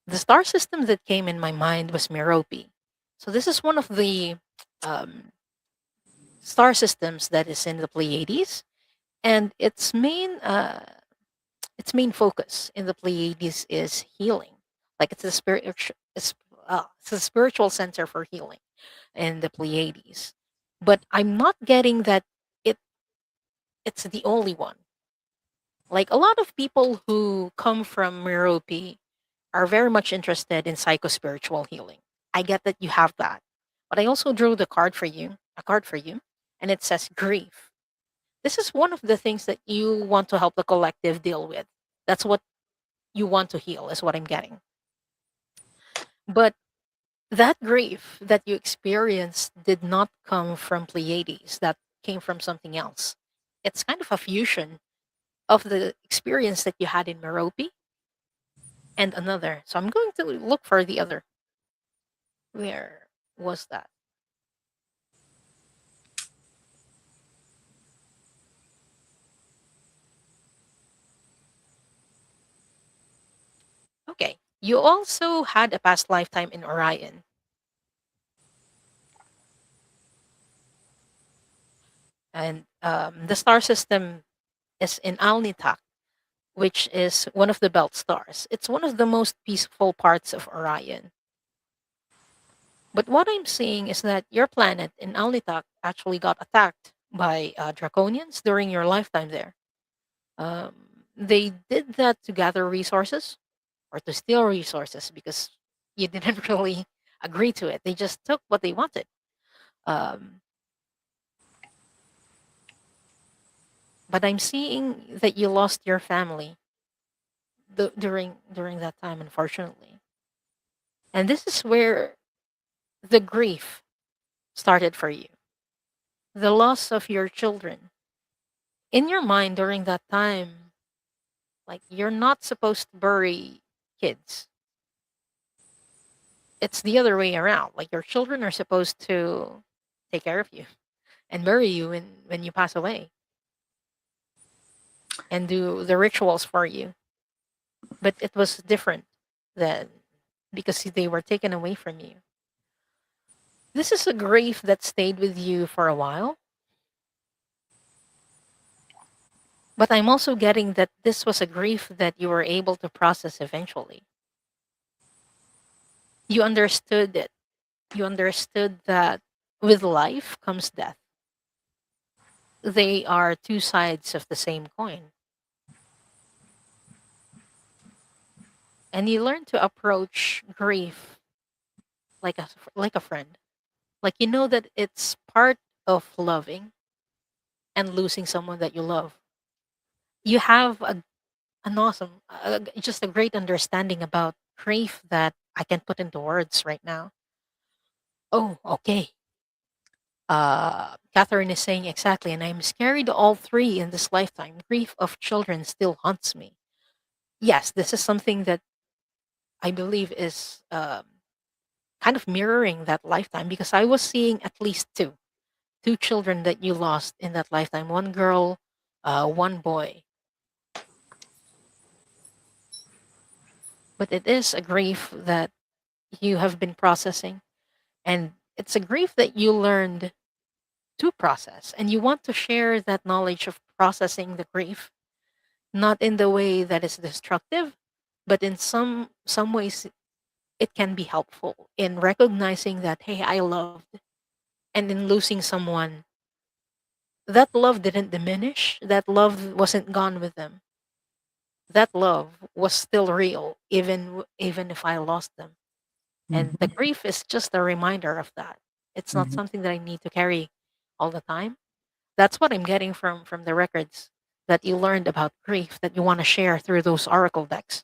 the star system that came in my mind was Merope. So this is one of the um, star systems that is in the Pleiades, and its main focus in the Pleiades is healing. Like it's a it's a spiritual center for healing in the Pleiades. But I'm not getting that it it's the only one. Like a lot of people who come from Merope are very much interested in psycho-spiritual healing. I get that you have that. But I also drew a card for you, and it says grief. This is one of the things that you want to help the collective deal with. That's what you want to heal, is what I'm getting. But that grief that you experienced did not come from Pleiades, that came from something else. It's kind of a fusion of the experience that you had in Merope and another. So I'm going to look for the other. Where was that? Okay. You also had a past lifetime in Orion. And the star system is in Alnitak, which is one of the belt stars. It's one of the most peaceful parts of Orion. But what I'm seeing is that your planet in Alnitak actually got attacked by draconians during your lifetime there. They did that to gather resources or to steal resources because you didn't really agree to it. They just took what they wanted. Um, but I'm seeing that you lost your family during that time, unfortunately. And this is where the grief started for you. The loss of your children. In your mind during that time, like you're not supposed to bury kids. It's the other way around. Like your children are supposed to take care of you and bury you when you pass away and do the rituals for you. But it was different then because they were taken away from you. This is a grief that stayed with you for a while. But I'm also getting that this was a grief that you were able to process eventually. You understood it. You understood that with life comes death. They are two sides of the same coin. And you learn to approach grief like a friend. Like you know that it's part of loving and losing someone that you love. You have an awesome, just a great understanding about grief that I can put into words right now. Oh, okay. Catherine is saying exactly, and I'm scary to all three in this lifetime. Grief of children still haunts me. Yes, this is something that I believe is kind of mirroring that lifetime because I was seeing at least two children that you lost in that lifetime. One girl, one boy. But it is a grief that you have been processing, and it's a grief that you learned to process, and you want to share that knowledge of processing the grief not in the way that is destructive, but in some ways it can be helpful in recognizing that, hey, I loved, and in losing someone, that love didn't diminish. That love wasn't gone with them. That love was still real, even if I lost them. And the Mhm. grief is just a reminder of that. It's not Mhm. something that I need to carry all the time. That's what I'm getting from the records that you learned about grief that you want to share through those oracle decks.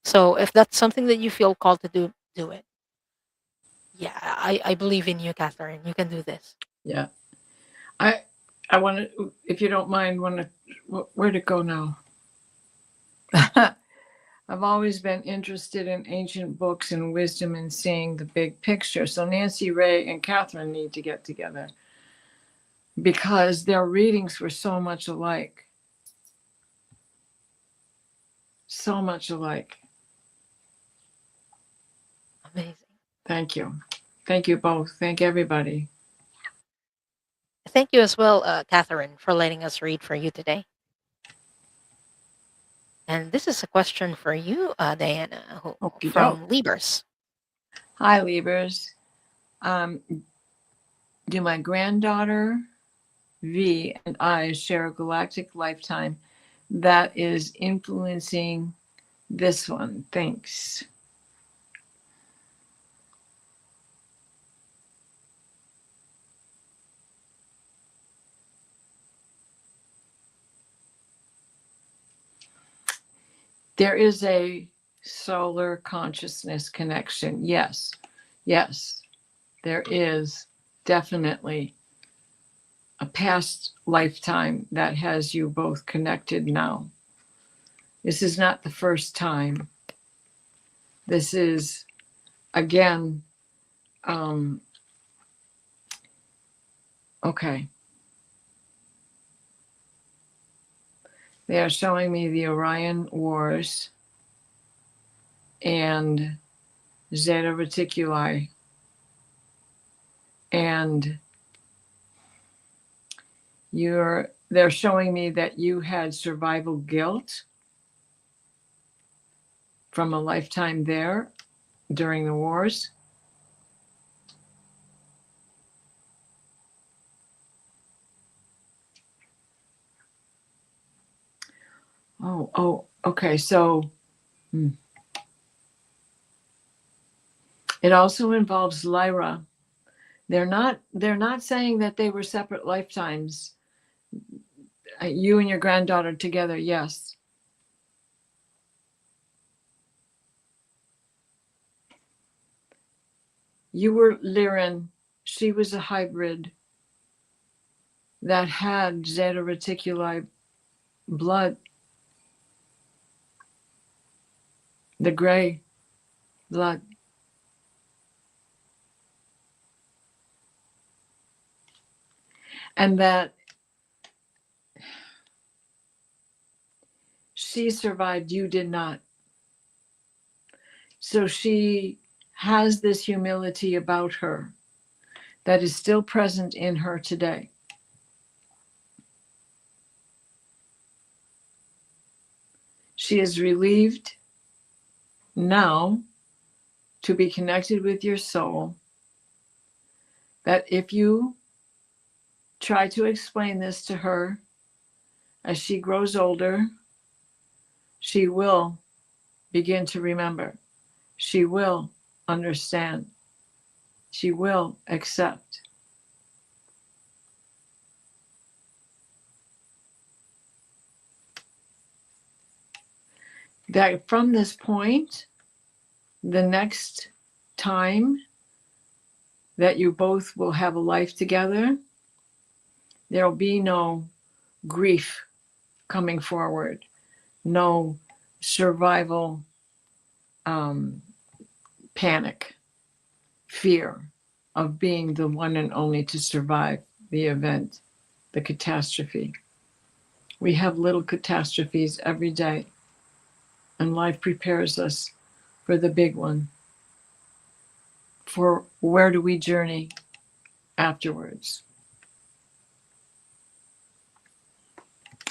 So if that's something that you feel called to do, do it. Yeah, I believe in you, Catherine. You can do this. Yeah. I I want to, if you don't mind, want to, where'd it go now? I've always been interested in ancient books and wisdom and seeing the big picture. So Nancy Ray and Catherine need to get together because their readings were so much alike. So much alike. Amazing. Thank you. Thank you both. Thank everybody. Thank you as well, Catherine, for letting us read for you today. And this is a question for you, Diana, Okie doke. from Libers. Hi, Libras. Um, do my granddaughter V and I share a galactic lifetime that is influencing this one? Thanks. There is a solar consciousness connection. Yes. Yes. There is definitely a past lifetime that has you both connected now. This is not the first time. This is, again, okay. They are showing me the Orion Wars and Zeta Reticuli. And they're showing me that you had survival guilt from a lifetime there during the wars. Okay. So it also involves Lyra. They're not saying that they were separate lifetimes. You and your granddaughter together, yes. You were Lyran. She was a hybrid that had Zeta Reticuli blood, the gray blood. And that she survived, you did not. So she has this humility about her that is still present in her today. She is relieved now to be connected with your soul, that if you try to explain this to her as she grows older, she will begin to remember. She will understand. She will accept. That from this point, the next time that you both will have a life together, there'll be no grief coming forward, no survival panic, fear of being the one and only to survive the event, the catastrophe. We have little catastrophes every day, and life prepares us for the big one. For where do we journey afterwards?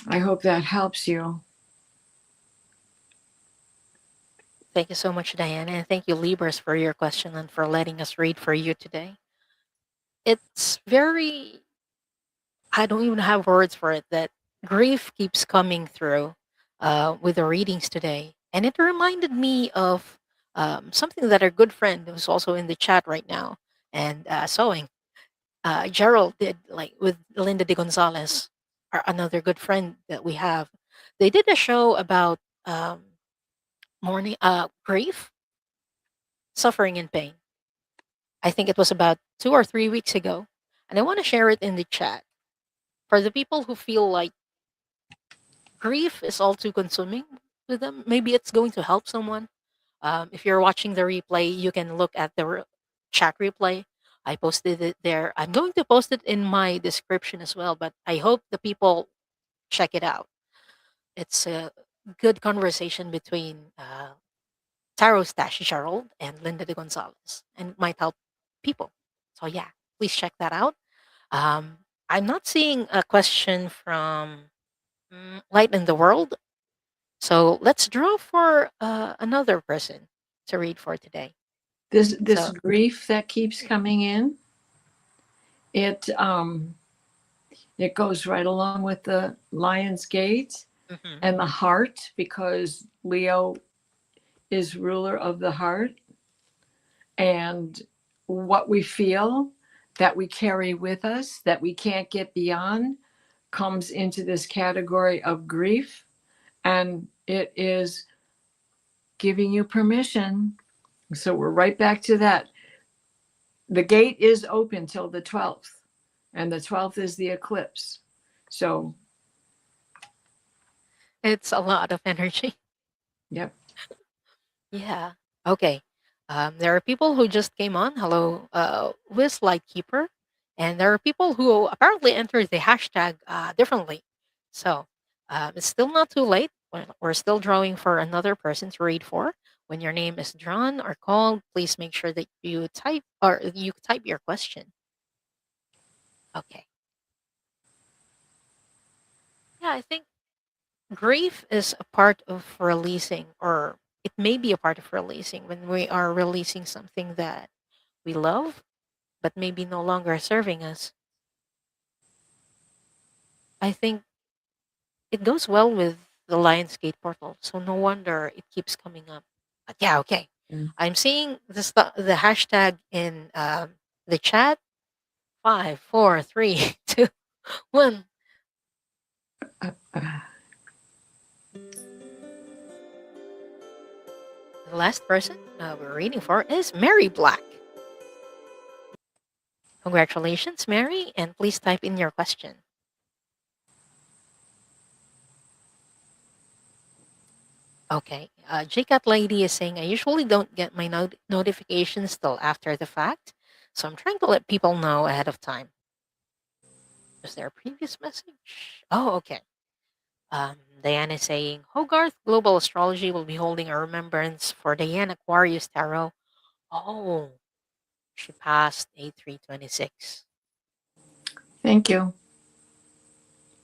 I hope that helps you. Thank you so much, Diane, and thank you, Libras, for your question and for letting us read for you today. It's very, I don't even have words for it, that grief keeps coming through with the readings today. And it reminded me of something that our good friend, who's also in the chat right now and sewing, Gerald did, like with Linda de Gonzalez, another good friend that we have. They did a show about mourning, grief, suffering, and pain. I think it was about 2 or 3 weeks ago. And I want to share it in the chat for the people who feel like grief is all too consuming with them. Maybe it's going to help someone. If you're watching the replay, you can look at the chat replay. I posted it there. I'm going to post it in my description as well, but I hope the people check it out. It's a good conversation between Taro Stash Gerald and Linda de Gonzalez, and it might help people. So, yeah, please check that out. Um, I'm not seeing a question from Light in the World. So let's draw for another person to read for today. This So, grief that keeps coming in, it it goes right along with the Lion's Gate mhm. and the heart, because Leo is ruler of the heart, and what we feel that we carry with us that we can't get beyond comes into this category of grief, and it is giving you permission. So we're right back to that. The gate is open till the 12th, and the 12th is the eclipse. So, It's a lot of energy. yep. Yeah. Okay. There are people who just came on. Hello, Wiz Lightkeeper. And there are people who apparently entered the hashtag differently. So it's still not too late. We're still drawing for another person to read for. When your name is drawn or called, please make sure that you type your question. Okay. Yeah, I think grief is a part of releasing, or it may be a part of releasing when we are releasing something that we love, but maybe no longer serving us. I think it goes well with the Lionsgate portal, so no wonder it keeps coming up. But yeah, okay. Mm. I'm seeing the hashtag in the chat. 5, 4, 3, 2, 1. Uh, The last person we're reading for is Mary Black. Congratulations, Mary, and please type in your question. Okay. JCat Lady is saying, I usually don't get my notifications till after the fact, so I'm trying to let people know ahead of time. Was there a previous message? Oh, okay. Diane is saying, Hogarth Global Astrology will be holding a remembrance for Diane Aquarius Tarot. Oh, she passed 8326. thank you,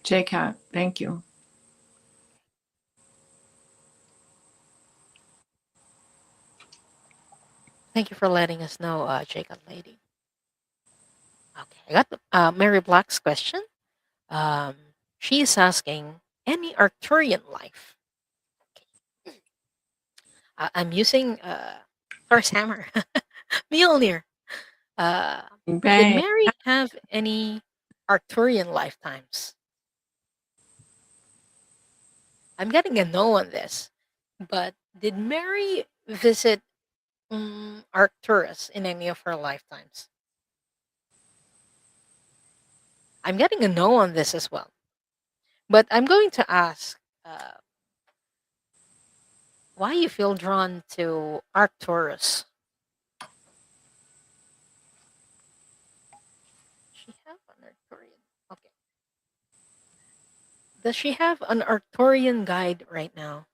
JCat. Thank you. Thank you for letting us know, JCat Lady. Okay, I got Mary Black's question. Um, she is asking, any Arcturian life? I'm using Thor's hammer, Mjolnir. Uh, did Bang. Mary have any Arcturian lifetimes? I'm getting a no on this, but did Mary visit Arcturus in any of her lifetimes? I'm getting a no on this as well, but I'm going to ask why you feel drawn to Arcturus. She have an Arcturian. Okay. Does she have an Arcturian guide right now?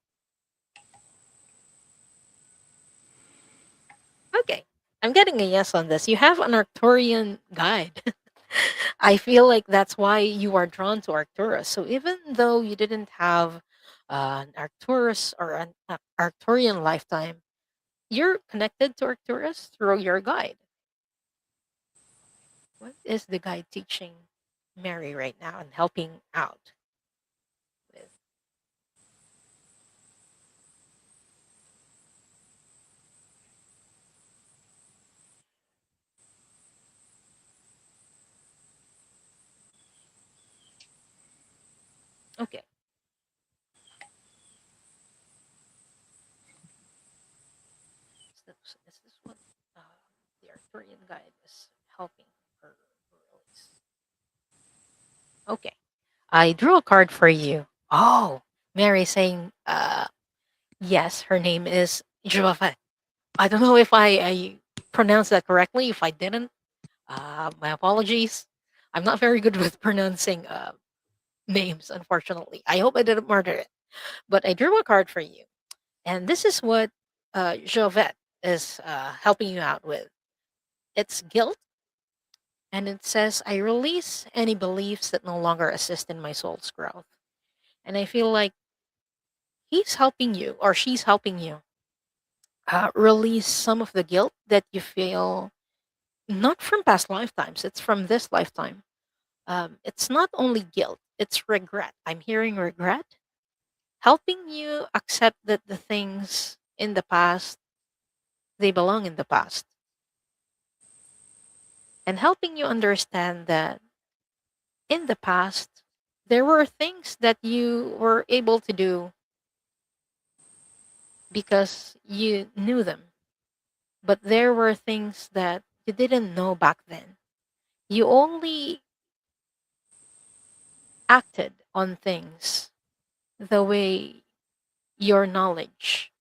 Okay. I'm getting a yes on this. You have an Arcturian guide. I feel like that's why you are drawn to Arcturus. So even though you didn't have an Arcturus or an Arcturian lifetime, you're connected to Arcturus through your guide. What is the guide teaching Mary right now and helping out with? Okay. Is this what uh, the Arcturian guide is helping her release? Okay. I drew a card for you. Oh, Mary saying, yes, her name is Joavet. I don't know if I pronounced that correctly. If I didn't, my apologies. I'm not very good with pronouncing names, unfortunately. I hope I didn't murder it. But I drew a card for you. And this is what Jovet is helping you out with. It's guilt. And it says, I release any beliefs that no longer assist in my soul's growth. And I feel like he's helping you or she's helping you release some of the guilt that you feel, not from past lifetimes, it's from this lifetime. It's not only guilt, it's regret. I'm hearing regret, helping you accept that the things in the past, they belong in the past, and helping you understand that in the past, there were things that you were able to do because you knew them, but there were things that you didn't know back then. You only acted on things the way your knowledge,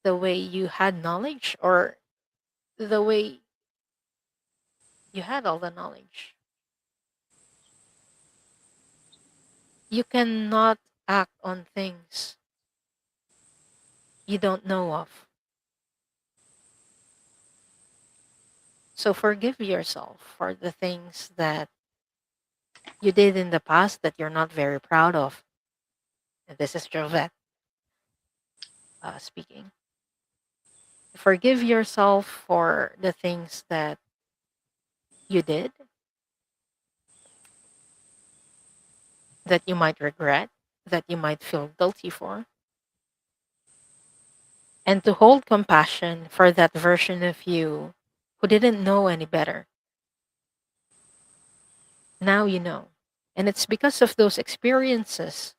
the way you had knowledge, or the way you had all the knowledge. You cannot act on things you don't know of. So forgive yourself for the things that you did in the past that you're not very proud of. And this is Jovette speaking. Forgive yourself for the things that you did that you might regret, that you might feel guilty for, and to hold compassion for that version of you who didn't know any better. Now you know. And it's because of those experiences,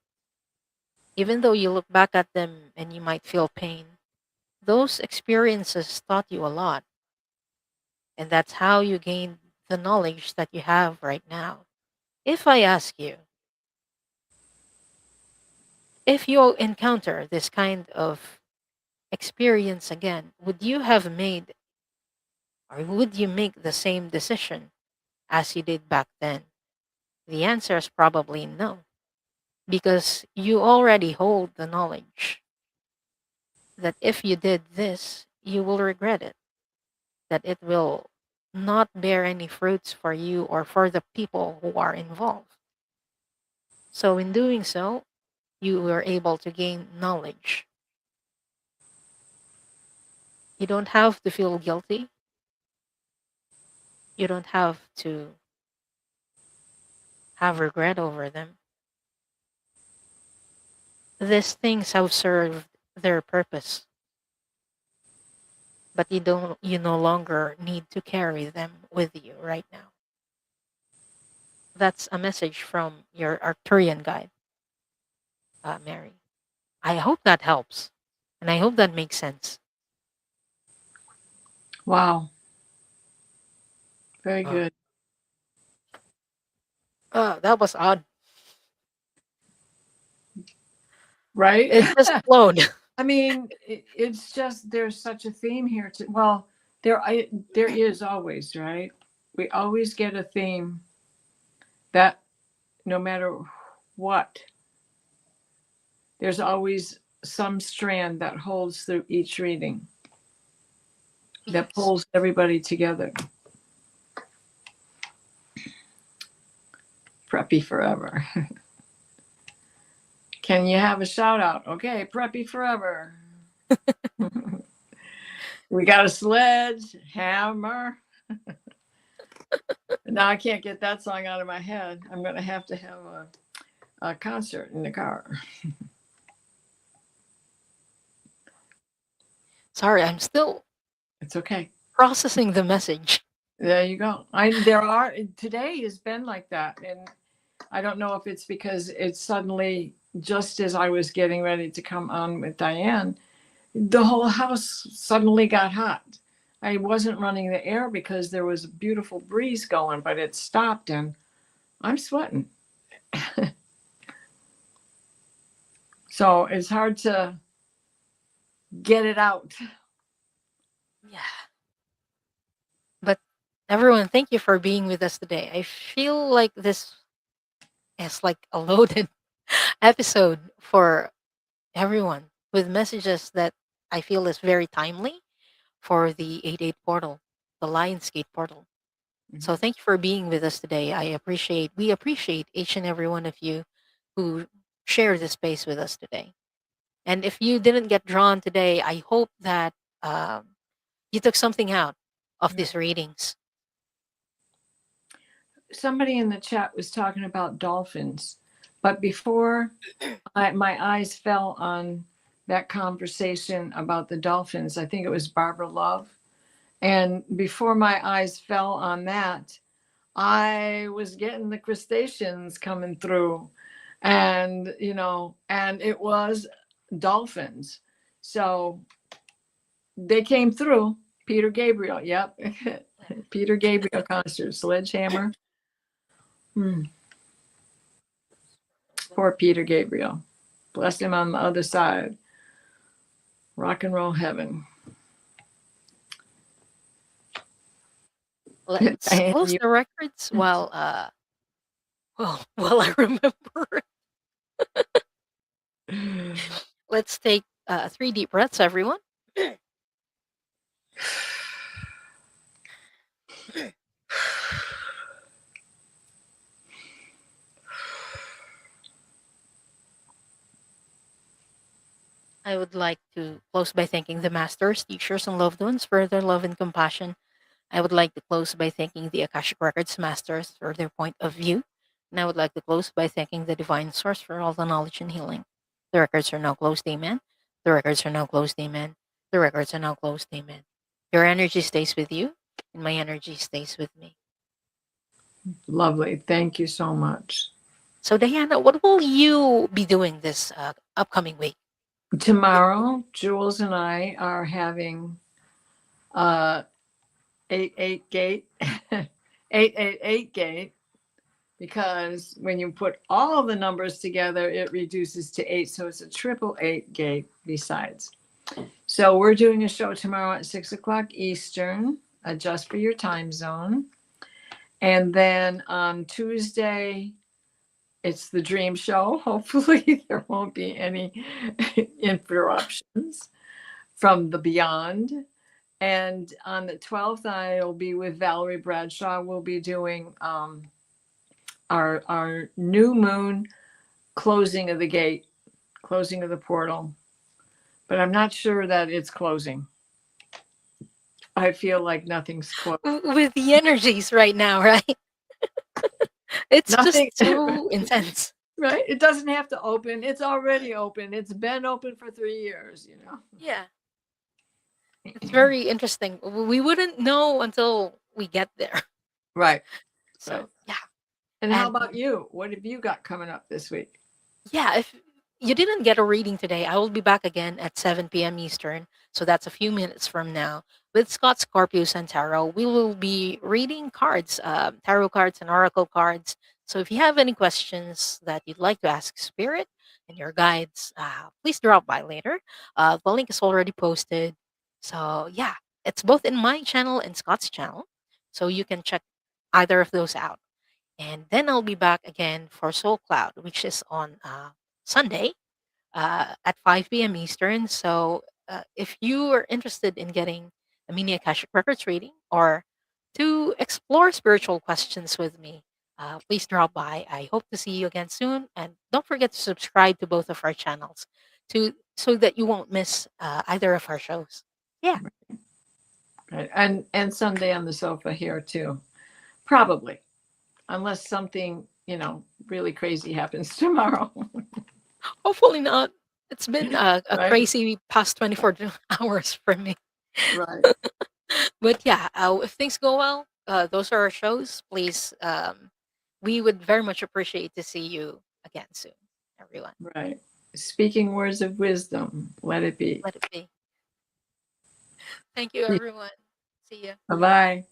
even though you look back at them and you might feel pain, those experiences taught you a lot. And that's how you gained the knowledge that you have right now. If I ask you, if you encounter this kind of experience again, would you have made or would you make the same decision as you did back then? The answer is probably no, because you already hold the knowledge that if you did this, you will regret it, that it will not bear any fruits for you or for the people who are involved. So, in doing so, you were able to gain knowledge. You don't have to feel guilty. You don't have to have regret over them. These things have served their purpose, but you no longer need to carry them with you right now. That's a message from your Arcturian guide, Mary. I hope that helps, and I hope that makes sense. Wow. Very Uh, good. that was odd. Right? It just flowed. I mean, it's just there's such a theme here. Well, there is always, right? We always get a theme that no matter what, there's always some strand that holds through each reading that Yes. pulls everybody together. Preppy forever. Can you have a shout out? Okay, preppy forever. We got a sledgehammer. Now I can't get that song out of my head. I'm going to have a concert in the car. Sorry, I'm still It's okay. processing the message. There you go. Today has been like that. And I don't know if it's because it's suddenly, just as I was getting ready to come on with Diane, the whole house suddenly got hot. I wasn't running the air because there was a beautiful breeze going, but it stopped and I'm sweating. So it's hard to get it out. Yeah. But everyone, thank you for being with us today. I feel like this is like a loaded episode for everyone with messages that I feel is very timely for the 88 portal, the Lionsgate portal. So thank you for being with us today. We appreciate each and every one of you who shared this space with us today. And if you didn't get drawn today, I hope that you took something out of these readings. Somebody in the chat was talking about dolphins, but before my eyes fell on that conversation about the dolphins, I think it was Barbara Love. And before my eyes fell on that, I was getting the crustaceans coming through, and and it was dolphins. So they came through. Peter Gabriel, yep. Peter Gabriel concert, Sledgehammer. Poor Peter Gabriel. Bless him on the other side. Rock and roll heaven. Let's close the records while while I remember. Let's take 3 deep breaths, everyone. I would like to close by thanking the masters, teachers, and loved ones for their love and compassion. I would like to close by thanking the Akashic Records masters for their point of view. And I would like to close by thanking the divine source for all the knowledge and healing. The records are now closed, amen. The records are now closed, amen. The records are now closed, amen. Your energy stays with you, and my energy stays with me. Lovely. Thank you so much. So, Diana, what will you be doing this upcoming week? Tomorrow, Jules and I are having 88 gate, 888 gate, because when you put all the numbers together, it reduces to 8. So it's a 888 gate besides. So we're doing a show tomorrow at 6:00 Eastern. Adjust for your time zone. And then on Tuesday, it's the dream show. Hopefully there won't be any interruptions from the beyond. And on the 12th, I'll be with Valerie Bradshaw. We'll be doing our new moon closing of the gate, closing of the portal. But I'm not sure that it's closing. I feel like nothing's closed. With the energies right now, right? It's Nothing. just too intense. Right? It doesn't have to open. It's already open. It's been open for 3 years, Yeah. It's very interesting. We wouldn't know until we get there. Right. So, Right. yeah. And how about you? What have you got coming up this week? Yeah, if you didn't get a reading today, I will be back again at 7 p.m. Eastern. So that's a few minutes from now. With Scott Scorpius and Tarot, we will be reading cards, tarot cards and oracle cards. So if you have any questions that you'd like to ask Spirit and your guides, please drop by later. The link is already posted. So yeah, it's both in my channel and Scott's channel. So you can check either of those out. And then I'll be back again for Soul Cloud, which is on Sunday at 5 p.m. Eastern. So if you are interested in getting a mini Akashic Records reading or to explore spiritual questions with me, please drop by. I hope to see you again soon. And don't forget to subscribe to both of our channels so that you won't miss either of our shows. Yeah. Right. And someday on the sofa here too. Probably. Unless something, really crazy happens tomorrow. Hopefully not. It's been a Right. crazy past 24 hours for me. Right. But yeah, if things go well, those are our shows. Please, we would very much appreciate to see you again soon, everyone. Right. Speaking words of wisdom, let it be. Let it be. Thank you, everyone. See ya. Bye bye.